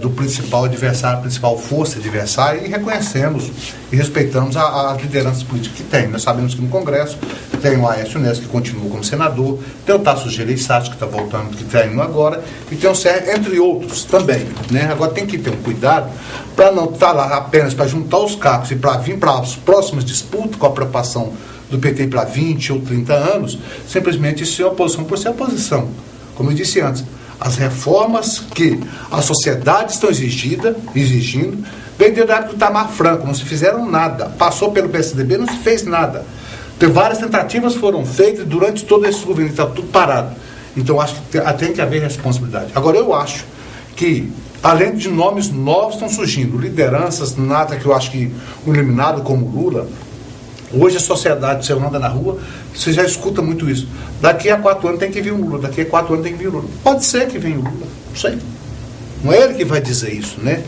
do principal adversário, principal força adversária, e reconhecemos e respeitamos as lideranças políticas que tem. Nós sabemos que no Congresso tem o Aécio Neves, que continua como senador, tem o Tasso Gereissati, que está voltando, que está indo agora, e tem o Serra, entre outros também. Né? Agora tem que ter um cuidado para não estar lá apenas para juntar os cacos e para vir para as próximas disputas com a preocupação do PT para 20 ou 30 anos, simplesmente ser oposição por ser oposição. Como eu disse antes, as reformas que a sociedade está exigindo, vem desde a época do Itamar Franco, não se fizeram nada. Passou pelo PSDB, não se fez nada. Várias tentativas foram feitas durante todo esse governo, está tudo parado. Então, acho que tem que haver responsabilidade. Agora, eu acho que, além de nomes novos estão surgindo, lideranças, nada que eu acho que um eliminado como Lula, hoje a sociedade, você anda na rua, você já escuta muito isso. Daqui a 4 anos tem que vir um Lula, daqui a 4 anos tem que vir um Lula. Pode ser que venha o Lula, não sei. Não é ele que vai dizer isso, né?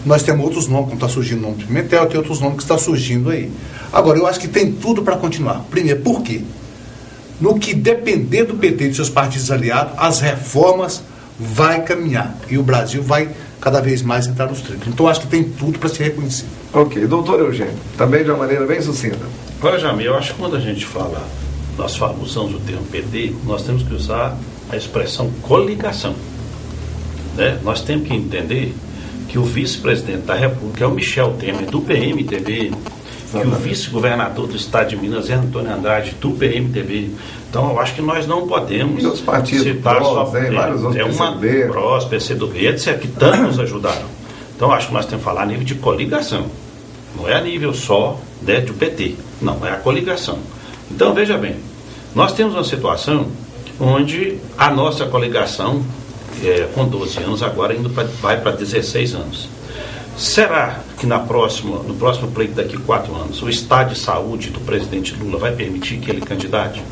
Nós temos outros nomes, como está surgindo o nome de Pimentel, tem outros nomes que estão surgindo aí. Agora, eu acho que tem tudo para continuar. Primeiro, por quê? No que depender do PT e de seus partidos aliados, as reformas vai caminhar. E o Brasil vai cada vez mais entrar nos trilhos. Então, eu acho que tem tudo para ser reconhecido. Ok. Doutor Eugênio, também de uma maneira bem sucinta. Olha, Jamil, eu acho que quando a gente fala, nós usamos o termo PT, nós temos que usar a expressão coligação. Né? Nós temos que entender que o vice-presidente da República é o Michel Temer, do PMDB, que o vice-governador do estado de Minas é Antônio Andrade, do PMDB. Então, eu acho que nós não podemos citar só uma PROS, PCdoB, etc., que tanto nos ajudaram. Então, eu acho que nós temos que falar a nível de coligação. Não é a nível só do PT. Não, é a coligação. Então, veja bem, nós temos uma situação onde a nossa coligação, com 12 anos, agora vai para 16 anos. Será que no próximo pleito daqui a 4 anos, o estado de saúde do presidente Lula vai permitir que ele candidate?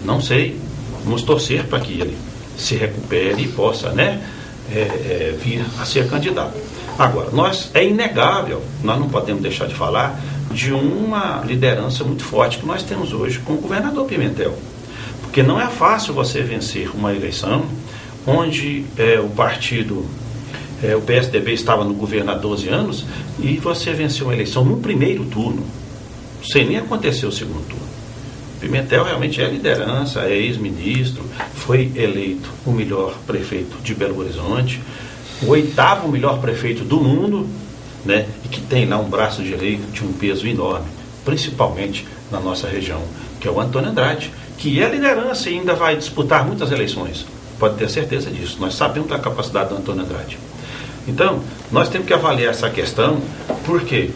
Não sei. Vamos torcer para que ele se recupere e possa, né, vir a ser candidato. Agora, é inegável, nós não podemos deixar de falar de uma liderança muito forte que nós temos hoje com o governador Pimentel. Porque não é fácil você vencer uma eleição onde o partido, o PSDB estava no governo há 12 anos e você venceu uma eleição no primeiro turno, sem nem acontecer o segundo turno. Pimentel realmente é liderança, é ex-ministro, foi eleito o melhor prefeito de Belo Horizonte, o 8º melhor prefeito do mundo, né, e que tem lá um braço direito de um peso enorme, principalmente na nossa região, que é o Antônio Andrade, que é liderança e ainda vai disputar muitas eleições. Pode ter certeza disso. Nós sabemos da capacidade do Antônio Andrade. Então, nós temos que avaliar essa questão, porque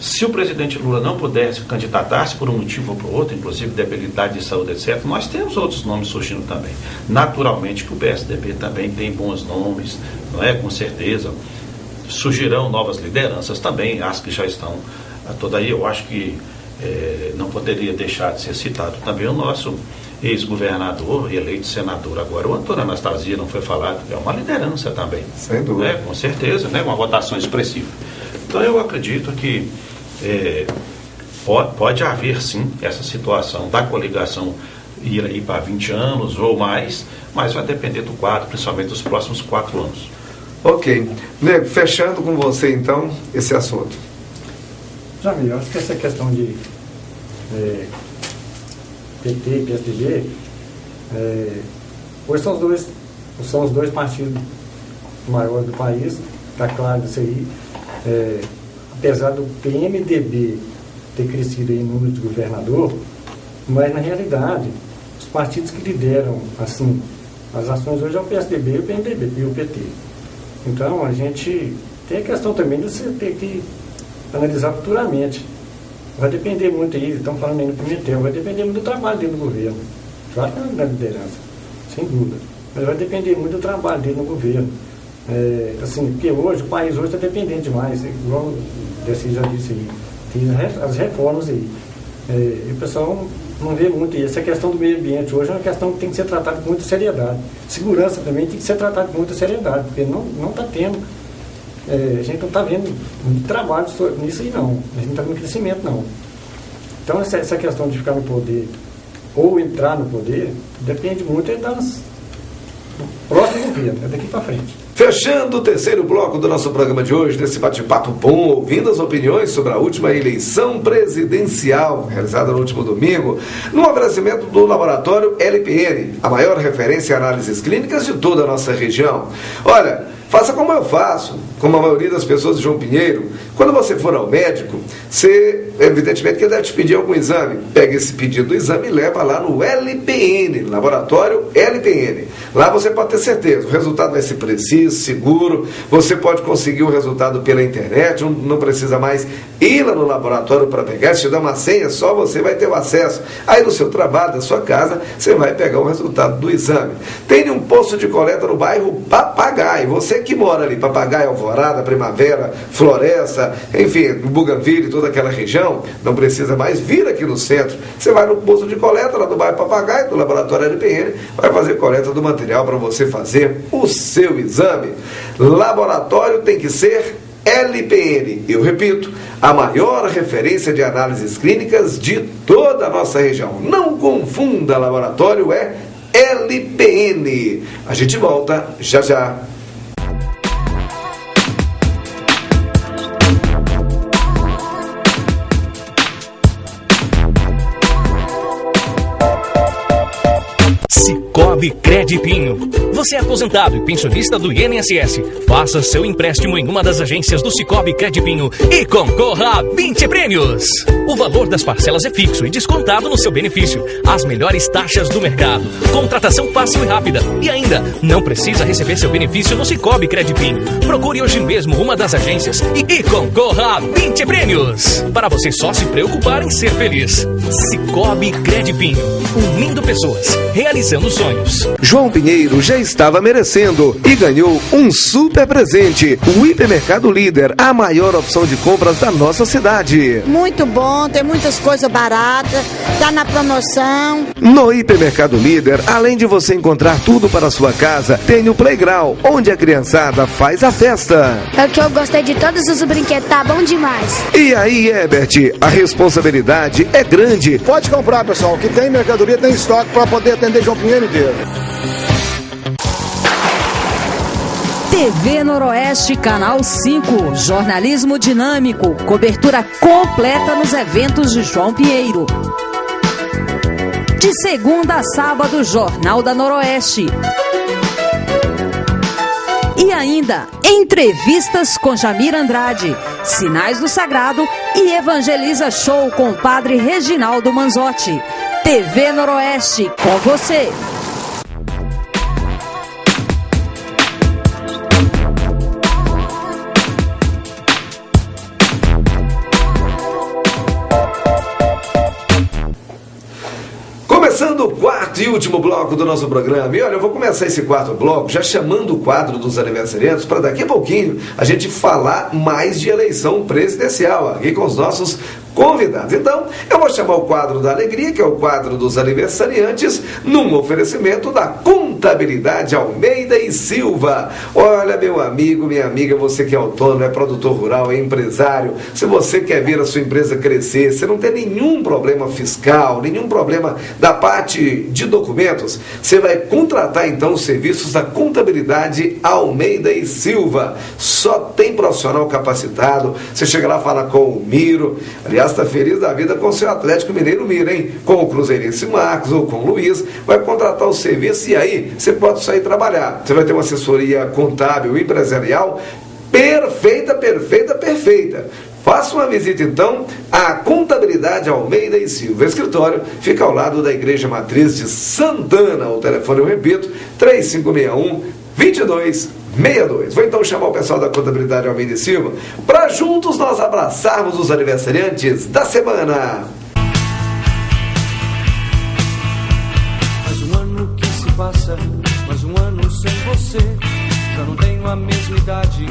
se o presidente Lula não pudesse candidatar-se por um motivo ou por outro, inclusive debilidade de saúde, etc., nós temos outros nomes surgindo também. Naturalmente que o PSDB também tem bons nomes, não é? Com certeza. Surgirão novas lideranças também, as que já estão toda aí. Eu acho que não poderia deixar de ser citado também o nosso ex-governador, eleito senador agora, o Antônio Anastasia, não foi falado, é uma liderança também. Sem dúvida. Com certeza, né? Uma votação expressiva. Então eu acredito que pode haver sim essa situação da coligação ir aí para 20 anos ou mais, mas vai depender do quadro, principalmente dos próximos 4 anos. Ok. Nego, fechando com você então esse assunto. Jamil, eu acho que essa questão de PT e PSDB, hoje são os dois partidos maiores do país, está claro isso aí. Apesar do PMDB ter crescido em número de governador, mas na realidade os partidos que lideram assim as ações hoje é o PSDB, o PMDB e o PT. Então a gente tem a questão também de você ter que analisar futuramente. Vai depender muito aí, estamos falando aí no Pimentel, vai depender muito do trabalho dele no governo. Claro que na liderança, sem dúvida. Mas vai depender muito do trabalho dele no governo. Assim, porque hoje, o país hoje está dependente demais, igual o Desi já disse aí. Tem as reformas aí. E o pessoal não vê muito. E essa questão do meio ambiente hoje é uma questão que tem que ser tratada com muita seriedade. Segurança também tem que ser tratada com muita seriedade, porque não está tendo. A gente não está vendo muito trabalho nisso aí não. A gente não está vendo crescimento não. Então essa questão de ficar no poder ou entrar no poder depende muito do próximo governo, daqui para frente. Fechando o terceiro bloco do nosso programa de hoje, desse bate-papo bom, ouvindo as opiniões sobre a última eleição presidencial, realizada no último domingo, no oferecimento do laboratório LPN, a maior referência em análises clínicas de toda a nossa região. Olha, faça como eu faço, como a maioria das pessoas de João Pinheiro. Quando você for ao médico, evidentemente que ele deve te pedir algum exame. Pega esse pedido do exame e leva lá no LPN, laboratório LPN. Lá você pode ter certeza, o resultado vai ser preciso, seguro, você pode conseguir o resultado pela internet, não precisa mais ir lá no laboratório para pegar, se te dá uma senha, só você vai ter o acesso. Aí no seu trabalho, na sua casa, você vai pegar o resultado do exame. Tem um posto de coleta no bairro Papagaio, você que mora ali, Papagaio, Alvorada, Primavera, Floresta, enfim, Bougainville, toda aquela região, não precisa mais vir aqui no centro. Você vai no posto de coleta lá do bairro Papagaio, do laboratório LPN, vai fazer coleta do material para você fazer o seu exame. Laboratório tem que ser LPN. Eu repito, a maior referência de análises clínicas de toda a nossa região. Não confunda, laboratório é LPN. A gente volta já já. Cicobi Credipinho. Você é aposentado e pensionista do INSS. Faça seu empréstimo em uma das agências do Cicobi Credipinho e concorra a 20 prêmios. O valor das parcelas é fixo e descontado no seu benefício. As melhores taxas do mercado. Contratação fácil e rápida. E ainda, não precisa receber seu benefício no Cicobi Credipinho. Procure hoje mesmo uma das agências e concorra a 20 prêmios. Para você só se preocupar em ser feliz. Cicobi Credipinho. Unindo pessoas. Realizando sonhos. sonhos. João Pinheiro já estava merecendo e ganhou um super presente. O Hipermercado Líder, a maior opção de compras da nossa cidade. Muito bom, tem muitas coisas baratas, tá na promoção. No Hipermercado Líder, além de você encontrar tudo para a sua casa, tem o Playground, onde a criançada faz a festa. É o que eu gostei de todos os brinquedos, tá bom demais. E aí, Herbert, a responsabilidade é grande. Pode comprar, pessoal, que tem mercadoria, tem estoque para poder atender João Pinheiro inteiro. TV Noroeste, Canal 5, jornalismo dinâmico, cobertura completa nos eventos de João Pinheiro. De segunda a sábado, Jornal da Noroeste. E ainda, entrevistas com Jamir Andrade, Sinais do Sagrado e Evangeliza Show com o Padre Reginaldo Manzotti. TV Noroeste, com você. Começando o quarto e último bloco do nosso programa. E olha, eu vou começar esse quarto bloco já chamando o quadro dos aniversariantes para daqui a pouquinho a gente falar mais de eleição presidencial aqui com os nossos convidados. Então, eu vou chamar o quadro da alegria, que é o quadro dos aniversariantes, num oferecimento da Contabilidade Almeida e Silva. Olha, meu amigo, minha amiga, você que é autônomo, é produtor rural, é empresário, se você quer ver a sua empresa crescer, você não tem nenhum problema fiscal, nenhum problema da parte de documentos, você vai contratar então os serviços da Contabilidade Almeida e Silva. Só tem profissional capacitado. Você chega lá, fala com o Miro. Aliás, está feliz da vida com o seu Atlético Mineiro Miro, hein? Com o Cruzeirense Marcos ou com o Luiz, vai contratar o serviço e aí você pode sair trabalhar. Você vai ter uma assessoria contábil, empresarial perfeita, perfeita, perfeita. Faça uma visita então à Contabilidade Almeida e Silva. O escritório fica ao lado da Igreja Matriz de Santana. O telefone, eu repito, 3561-2262. Vou então chamar o pessoal da Contabilidade Almeida e Silva para juntos nós abraçarmos os aniversariantes da semana. Mais um ano que se passa, mais um ano sem você, já não tenho a mesma idade.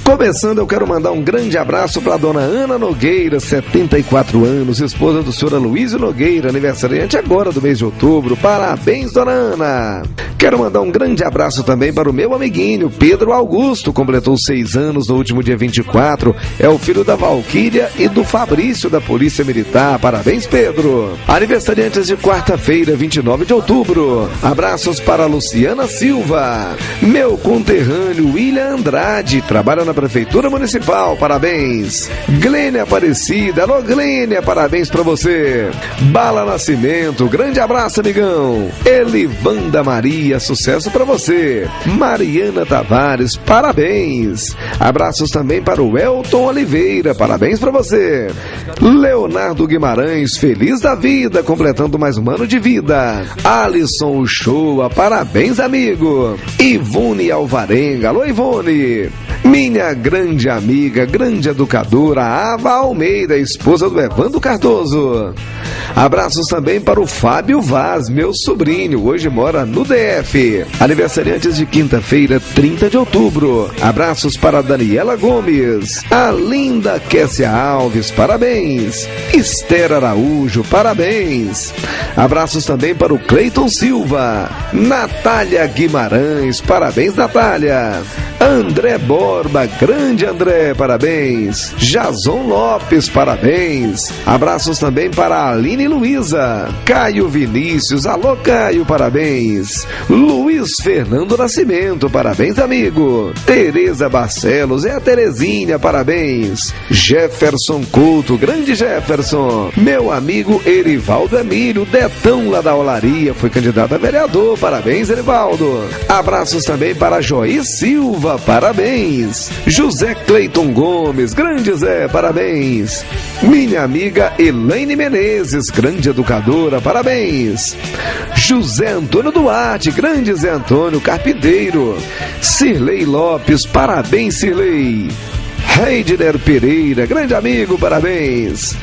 Começando, eu quero mandar um grande abraço para a dona Ana Nogueira, 74 anos, esposa do senhor Aloysio Nogueira, aniversariante agora do mês de outubro. Parabéns, dona Ana! Quero mandar um grande abraço também para o meu amiguinho, Pedro Augusto, completou 6 anos no último dia 24, é o filho da Valquíria e do Fabrício da Polícia Militar. Parabéns, Pedro! Aniversariantes de quarta-feira, 29 de outubro. Abraços para a Luciana Silva, meu conterrâneo William Andrade, trabalha na Prefeitura Municipal, parabéns. Glênia Aparecida, alô Glênia, parabéns pra você. Bala Nascimento, grande abraço, amigão. Elivanda Maria, sucesso pra você. Mariana Tavares, parabéns. Abraços também para o Elton Oliveira, parabéns pra você. Leonardo Guimarães, feliz da vida, completando mais um ano de vida. Alisson Uchoa, parabéns, amigo. Ivone Alvarenga, alô Ivone. Minha grande amiga, grande educadora, Ava Almeida, esposa do Evandro Cardoso. Abraços também para o Fábio Vaz, meu sobrinho, hoje mora no DF. Aniversariantes de quinta-feira, 30 de outubro. Abraços para a Daniela Gomes, a linda Kessia Alves, parabéns. Esther Araújo, parabéns. Abraços também para o Cleiton Silva, Natália Guimarães, parabéns, Natália. André Borba, grande André, parabéns. Jason Lopes, parabéns. Abraços também para a Aline Luiza. Caio Vinícius, alô Caio, parabéns. Luiz Fernando Nascimento, parabéns, amigo. Tereza Barcelos, é a Terezinha, parabéns. Jefferson Couto, grande Jefferson. Meu amigo Erivaldo Emílio, Detão lá da Olaria, foi candidato a vereador, parabéns, Erivaldo. Abraços também para Joice Silva, parabéns. José Cleiton Gomes, grande Zé, parabéns. Minha amiga Elaine Menezes, grande educadora, parabéns. José Antônio Duarte, grande Zé Antônio, carpinteiro. Cirlei Lopes, parabéns, Cirlei. Heidner Pereira, grande amigo, parabéns.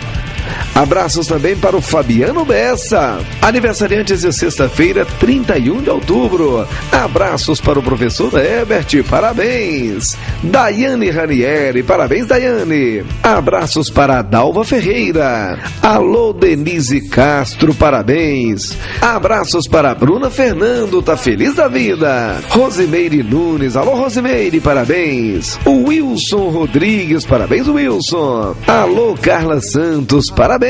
Abraços também para o Fabiano Bessa, aniversariantes de sexta-feira, 31 de outubro. Abraços para o professor Herbert, parabéns. Daiane Ranieri, parabéns, Daiane. Abraços para a Dalva Ferreira. Alô, Denise Castro, parabéns. Abraços para a Bruna Fernando, tá feliz da vida. Rosimeire Nunes, alô, Rosimeire, parabéns. O Wilson Rodrigues, parabéns, Wilson. Alô, Carla Santos, parabéns.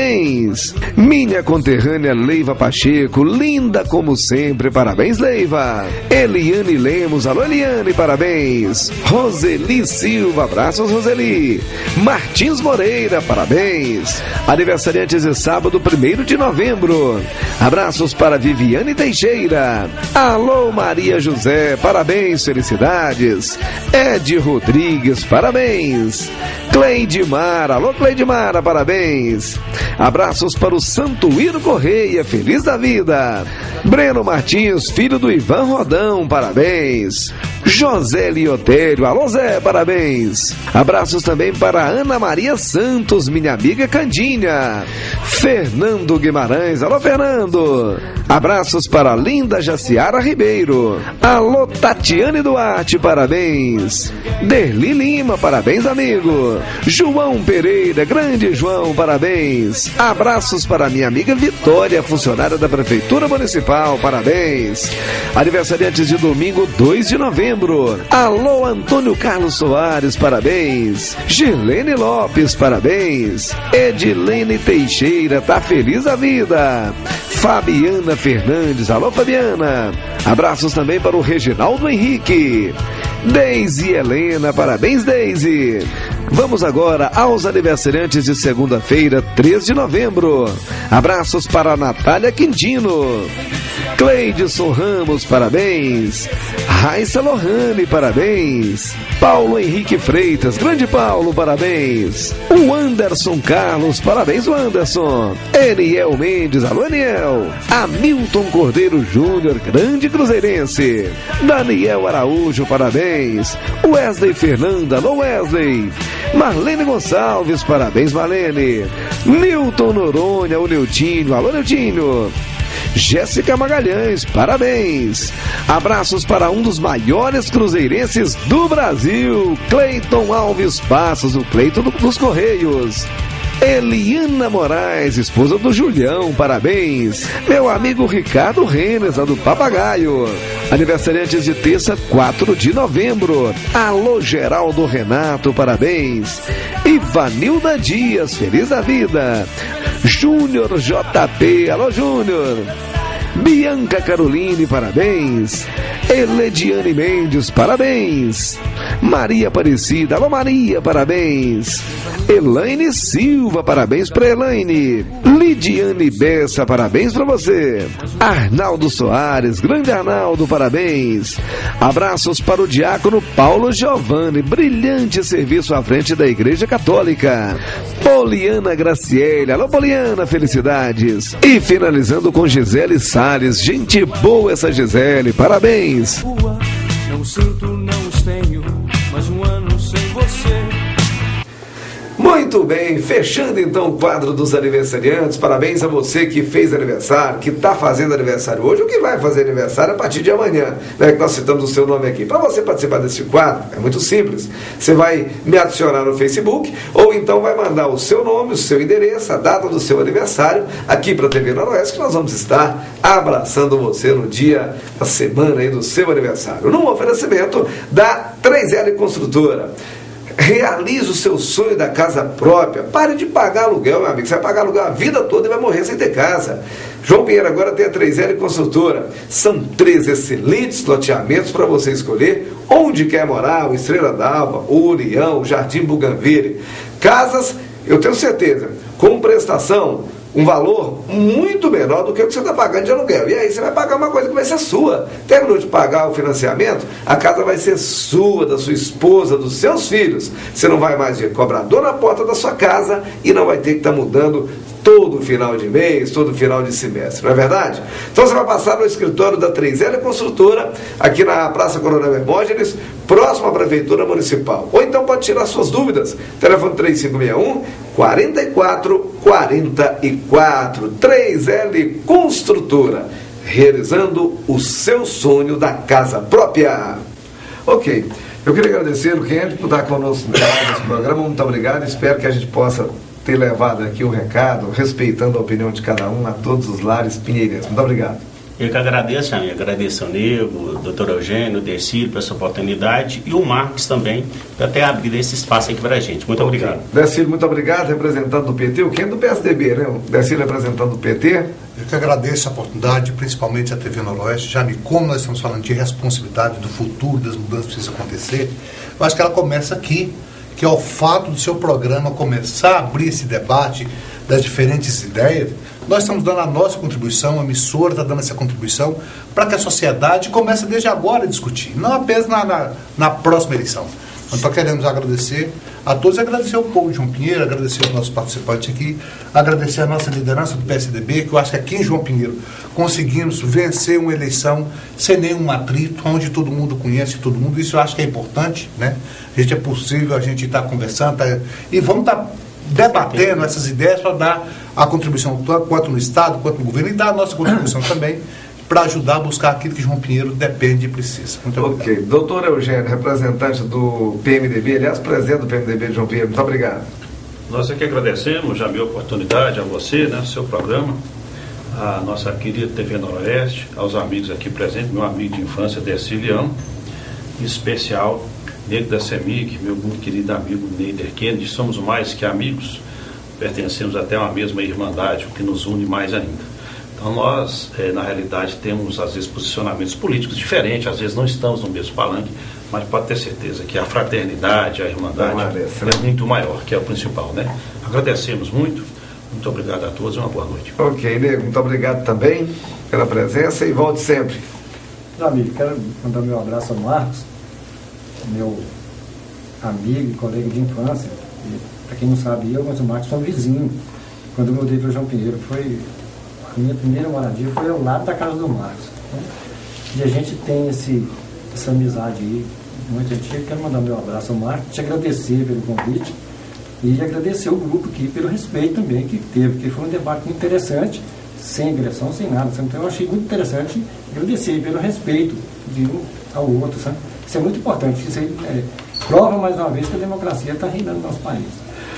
Minha conterrânea Leiva Pacheco, linda como sempre, parabéns, Leiva. Eliane Lemos, alô, Eliane, parabéns. Roseli Silva, abraços, Roseli. Martins Moreira, parabéns. Aniversariantes de sábado, 1º de novembro. Abraços para Viviane Teixeira. Alô, Maria José, parabéns, felicidades. Ed Rodrigues, parabéns. Cleidmar, alô, Cleidmara, parabéns. Abraços para o Santuíno Correia, feliz da vida. Breno Martins, filho do Ivan Rodão, parabéns. José Liotério, alô Zé, parabéns. Abraços também para Ana Maria Santos, minha amiga Candinha. Fernando Guimarães, alô Fernando. Abraços para Linda Jaciara Ribeiro. Alô Tatiane Duarte, parabéns. Derli Lima, parabéns, amigo. João Pereira, grande João, parabéns. Abraços para minha amiga Vitória, funcionária da Prefeitura Municipal, parabéns. Aniversariantes de domingo, 2 de novembro. Alô, Antônio Carlos Soares, parabéns. Girlene Lopes, parabéns. Edilene Teixeira, tá feliz da vida. Fabiana Fernandes, alô Fabiana. Abraços também para o Reginaldo Henrique. Deise Helena, parabéns, Deise. Vamos agora aos aniversariantes de segunda-feira, 3 de novembro. Abraços para a Natália Quintino. Cleidson Ramos, parabéns. Raissa Lohane, parabéns. Paulo Henrique Freitas, grande Paulo, parabéns. O Anderson Carlos, parabéns, o Anderson. Eniel Mendes, alô Eniel. Hamilton Cordeiro Júnior, grande cruzeirense. Daniel Araújo, parabéns. Wesley Fernanda, alô Wesley. Marlene Gonçalves, parabéns, Marlene. Nilton Noronha, o Neutinho, alô Neutinho. Jéssica Magalhães, parabéns. Abraços para um dos maiores cruzeirenses do Brasil, Cleiton Alves Passos, o Cleiton dos Correios. Eliana Moraes, esposa do Julião, parabéns. Meu amigo Ricardo Renes, a do Papagaio. Aniversariantes de terça, 4 de novembro. Alô, Geraldo Renato, parabéns. Ivanilda Dias, feliz da vida. Júnior JP, alô Júnior. Bianca Caroline, parabéns. Elediane Mendes, parabéns. Maria Aparecida, alô Maria, parabéns. Elaine Silva, parabéns para Elaine. Lidiane Bessa, parabéns para você. Arnaldo Soares, grande Arnaldo, parabéns. Abraços para o diácono Paulo Giovanni, brilhante serviço à frente da Igreja Católica. Poliana Graciele, alô Poliana, felicidades. E finalizando com Gisele Salles, gente boa essa Gisele, parabéns. Não sinto, não os tenho, mas um ano sem você. Muito bem, fechando então o quadro dos aniversariantes, parabéns a você que fez aniversário, que está fazendo aniversário hoje, ou que vai fazer aniversário a partir de amanhã, né, que nós citamos o seu nome aqui. Para você participar desse quadro, é muito simples, você vai me adicionar no Facebook, ou então vai mandar o seu nome, o seu endereço, a data do seu aniversário, aqui para a TV Noroeste, que nós vamos estar abraçando você no dia da semana aí do seu aniversário, num oferecimento da 3L Construtora. Realize o seu sonho da casa própria. Pare de pagar aluguel, meu amigo. Você vai pagar aluguel a vida toda e vai morrer sem ter casa. João Pinheiro agora tem a 3L Construtora. São 3 excelentes loteamentos para você escolher onde quer morar. O Estrela d'Alva, o União, o Jardim Bougainville. Casas, eu tenho certeza, com prestação, um valor muito menor do que o que você está pagando de aluguel. E aí você vai pagar uma coisa que vai ser sua. Terminou de pagar o financiamento, a casa vai ser sua, da sua esposa, dos seus filhos. Você não vai mais ver cobrador na porta da sua casa e não vai ter que estar mudando todo final de mês, todo final de semestre, não é verdade? Então você vai passar no escritório da 3L Construtora, aqui na Praça Coronel Hermógenes, próximo à Prefeitura Municipal. Ou então pode tirar suas dúvidas. Telefone 3561-4444. 3L Construtora, realizando o seu sonho da casa própria. Ok. Eu queria agradecer o Kennedy por estar conosco nesse programa. Muito obrigado. Espero que a gente possa ter levado aqui o recado, respeitando a opinião de cada um, a todos os lares pinheirenses. Muito obrigado. Eu que agradeço, Jamil. Agradeço ao Nego, o doutor Eugênio, o Dercílio, por essa oportunidade, e o Marcos também, por ter abrido esse espaço aqui para a gente. Muito obrigado. Dercílio, muito obrigado, representando do PT. O Kennedy do PSDB, né? O Dercílio representando do PT. Eu que agradeço a oportunidade, principalmente a TV Noroeste. Jamil, como nós estamos falando de responsabilidade do futuro, das mudanças que precisam acontecer, eu acho que ela começa aqui, que é o fato do seu programa começar a abrir esse debate das diferentes ideias. Nós estamos dando a nossa contribuição, a emissora está dando essa contribuição para que a sociedade comece desde agora a discutir, não apenas na próxima eleição. Então queremos agradecer a todos, agradecer ao povo de João Pinheiro, agradecer aos nossos participantes aqui, agradecer a nossa liderança do PSDB, que eu acho que aqui em João Pinheiro conseguimos vencer uma eleição sem nenhum atrito, onde todo mundo conhece todo mundo. Isso eu acho que é importante, né? A gente é possível, a gente está conversando, e vamos estar debatendo essas ideias para dar a contribuição, quanto no Estado, quanto no governo, e dar a nossa contribuição também, para ajudar a buscar aquilo que João Pinheiro depende e precisa. Muito obrigado. Ok. Doutor Eugênio, representante do PMDB, aliás, presidente do PMDB de João Pinheiro, muito obrigado. Nós aqui agradecemos, já a minha oportunidade, a você, né, seu programa, a nossa querida TV Noroeste, aos amigos aqui presentes, meu amigo de infância, Derciliano, em especial, Nego da CEMIG, meu muito querido amigo Neider Kennedy. Somos mais que amigos, pertencemos até a uma mesma irmandade, o que nos une mais ainda. Então nós, na realidade, temos às vezes posicionamentos políticos diferentes, às vezes não estamos no mesmo palanque, mas pode ter certeza que a fraternidade, a irmandade é muito maior, que é o principal, né? Agradecemos muito obrigado a todos e uma boa noite. Ok, Nego, muito obrigado também pela presença e volte sempre. Amigo, quero mandar meu abraço ao Marcos, meu amigo e colega de infância. Para quem não sabe, mas o Marcos foi um vizinho. Quando eu mudei para João Pinheiro, a minha primeira moradia foi ao lado da casa do Marcos, né? E a gente tem essa amizade aí muito antiga. Quero mandar meu abraço ao Marcos, te agradecer pelo convite e agradecer o grupo aqui pelo respeito também que teve, que foi um debate muito interessante, sem agressão, sem nada. Então eu achei muito interessante agradecer pelo respeito de um ao outro, sabe? Isso é muito importante. Isso aí prova mais uma vez que a democracia está reinando no nosso país.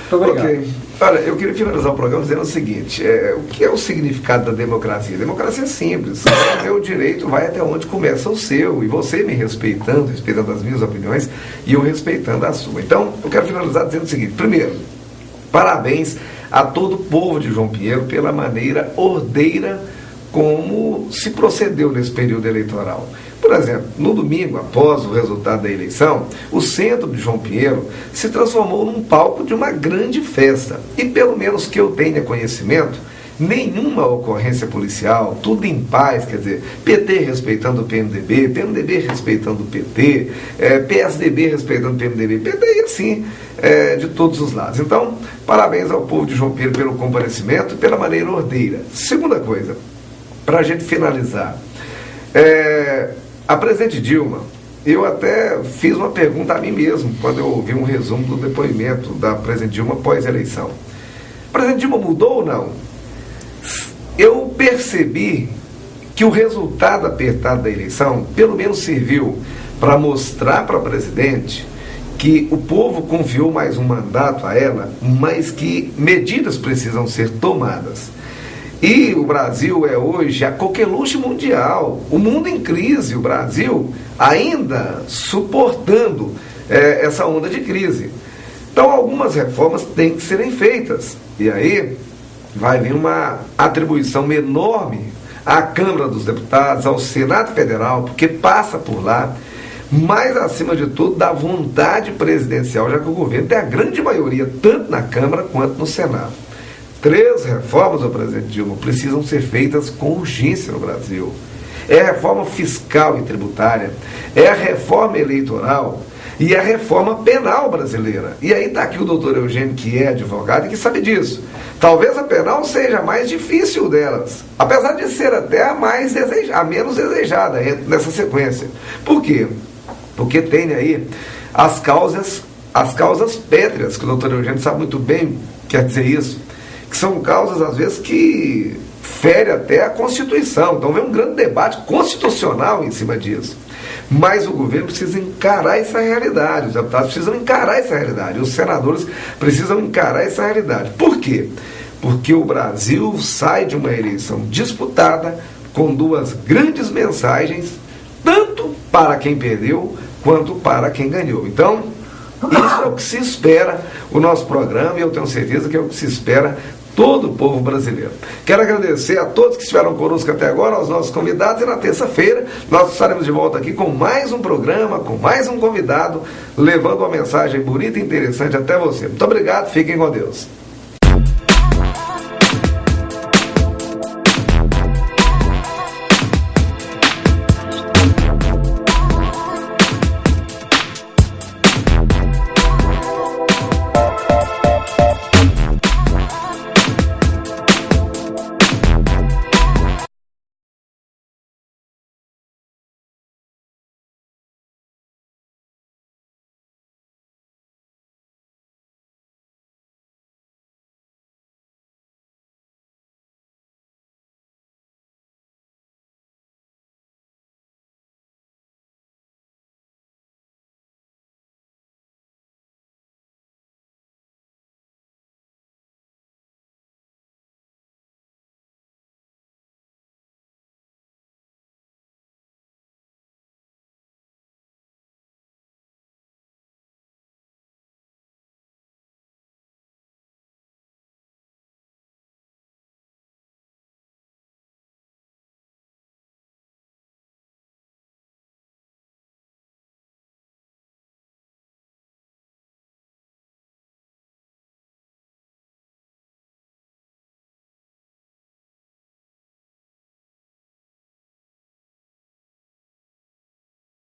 Muito obrigado. Ok. Olha, eu queria finalizar o programa dizendo o seguinte, o que é o significado da democracia? A democracia é simples, o meu direito vai até onde começa o seu, e você me respeitando as minhas opiniões, e eu respeitando a sua. Então, eu quero finalizar dizendo o seguinte, primeiro, parabéns a todo o povo de João Pinheiro pela maneira ordeira como se procedeu nesse período eleitoral. Por exemplo, no domingo, após o resultado da eleição, o centro de João Pinheiro se transformou num palco de uma grande festa. E pelo menos que eu tenha conhecimento, nenhuma ocorrência policial, tudo em paz, quer dizer, PT respeitando o PMDB, PMDB respeitando o PT, PSDB respeitando o PMDB, PT e assim, de todos os lados. Então, parabéns ao povo de João Pinheiro pelo comparecimento e pela maneira ordeira. Segunda coisa, para a gente finalizar, a presidente Dilma, eu até fiz uma pergunta a mim mesmo quando eu ouvi um resumo do depoimento da presidente Dilma pós-eleição. A presidente Dilma mudou ou não? Eu percebi que o resultado apertado da eleição pelo menos serviu para mostrar para a presidente que o povo confiou mais um mandato a ela, mas que medidas precisam ser tomadas. E o Brasil é hoje a coqueluche mundial, o mundo em crise, o Brasil ainda suportando essa onda de crise. Então algumas reformas têm que serem feitas, e aí vai vir uma atribuição enorme à Câmara dos Deputados, ao Senado Federal, porque passa por lá, mas acima de tudo da vontade presidencial, já que o governo tem a grande maioria, tanto na Câmara quanto no Senado. 3 reformas do presidente Dilma precisam ser feitas com urgência no Brasil. É a reforma fiscal e tributária, é a reforma eleitoral, e a reforma penal brasileira. E aí está aqui o doutor Eugênio, que é advogado e que sabe disso. Talvez a penal seja a mais difícil delas, apesar de ser até a menos desejada nessa sequência. Por quê? Porque tem aí as causas pétreas, que o doutor Eugênio sabe muito bem, quer dizer isso, que são causas, às vezes, que fere até a Constituição. Então vem um grande debate constitucional em cima disso. Mas o governo precisa encarar essa realidade, os deputados precisam encarar essa realidade, os senadores precisam encarar essa realidade. Por quê? Porque o Brasil sai de uma eleição disputada com duas grandes mensagens, tanto para quem perdeu quanto para quem ganhou. Então, isso é o que se espera o nosso programa, e eu tenho certeza que é o que se espera todo o povo brasileiro. Quero agradecer a todos que estiveram conosco até agora, aos nossos convidados, e na terça-feira nós estaremos de volta aqui com mais um programa, com mais um convidado, levando uma mensagem bonita e interessante até você. Muito obrigado, fiquem com Deus.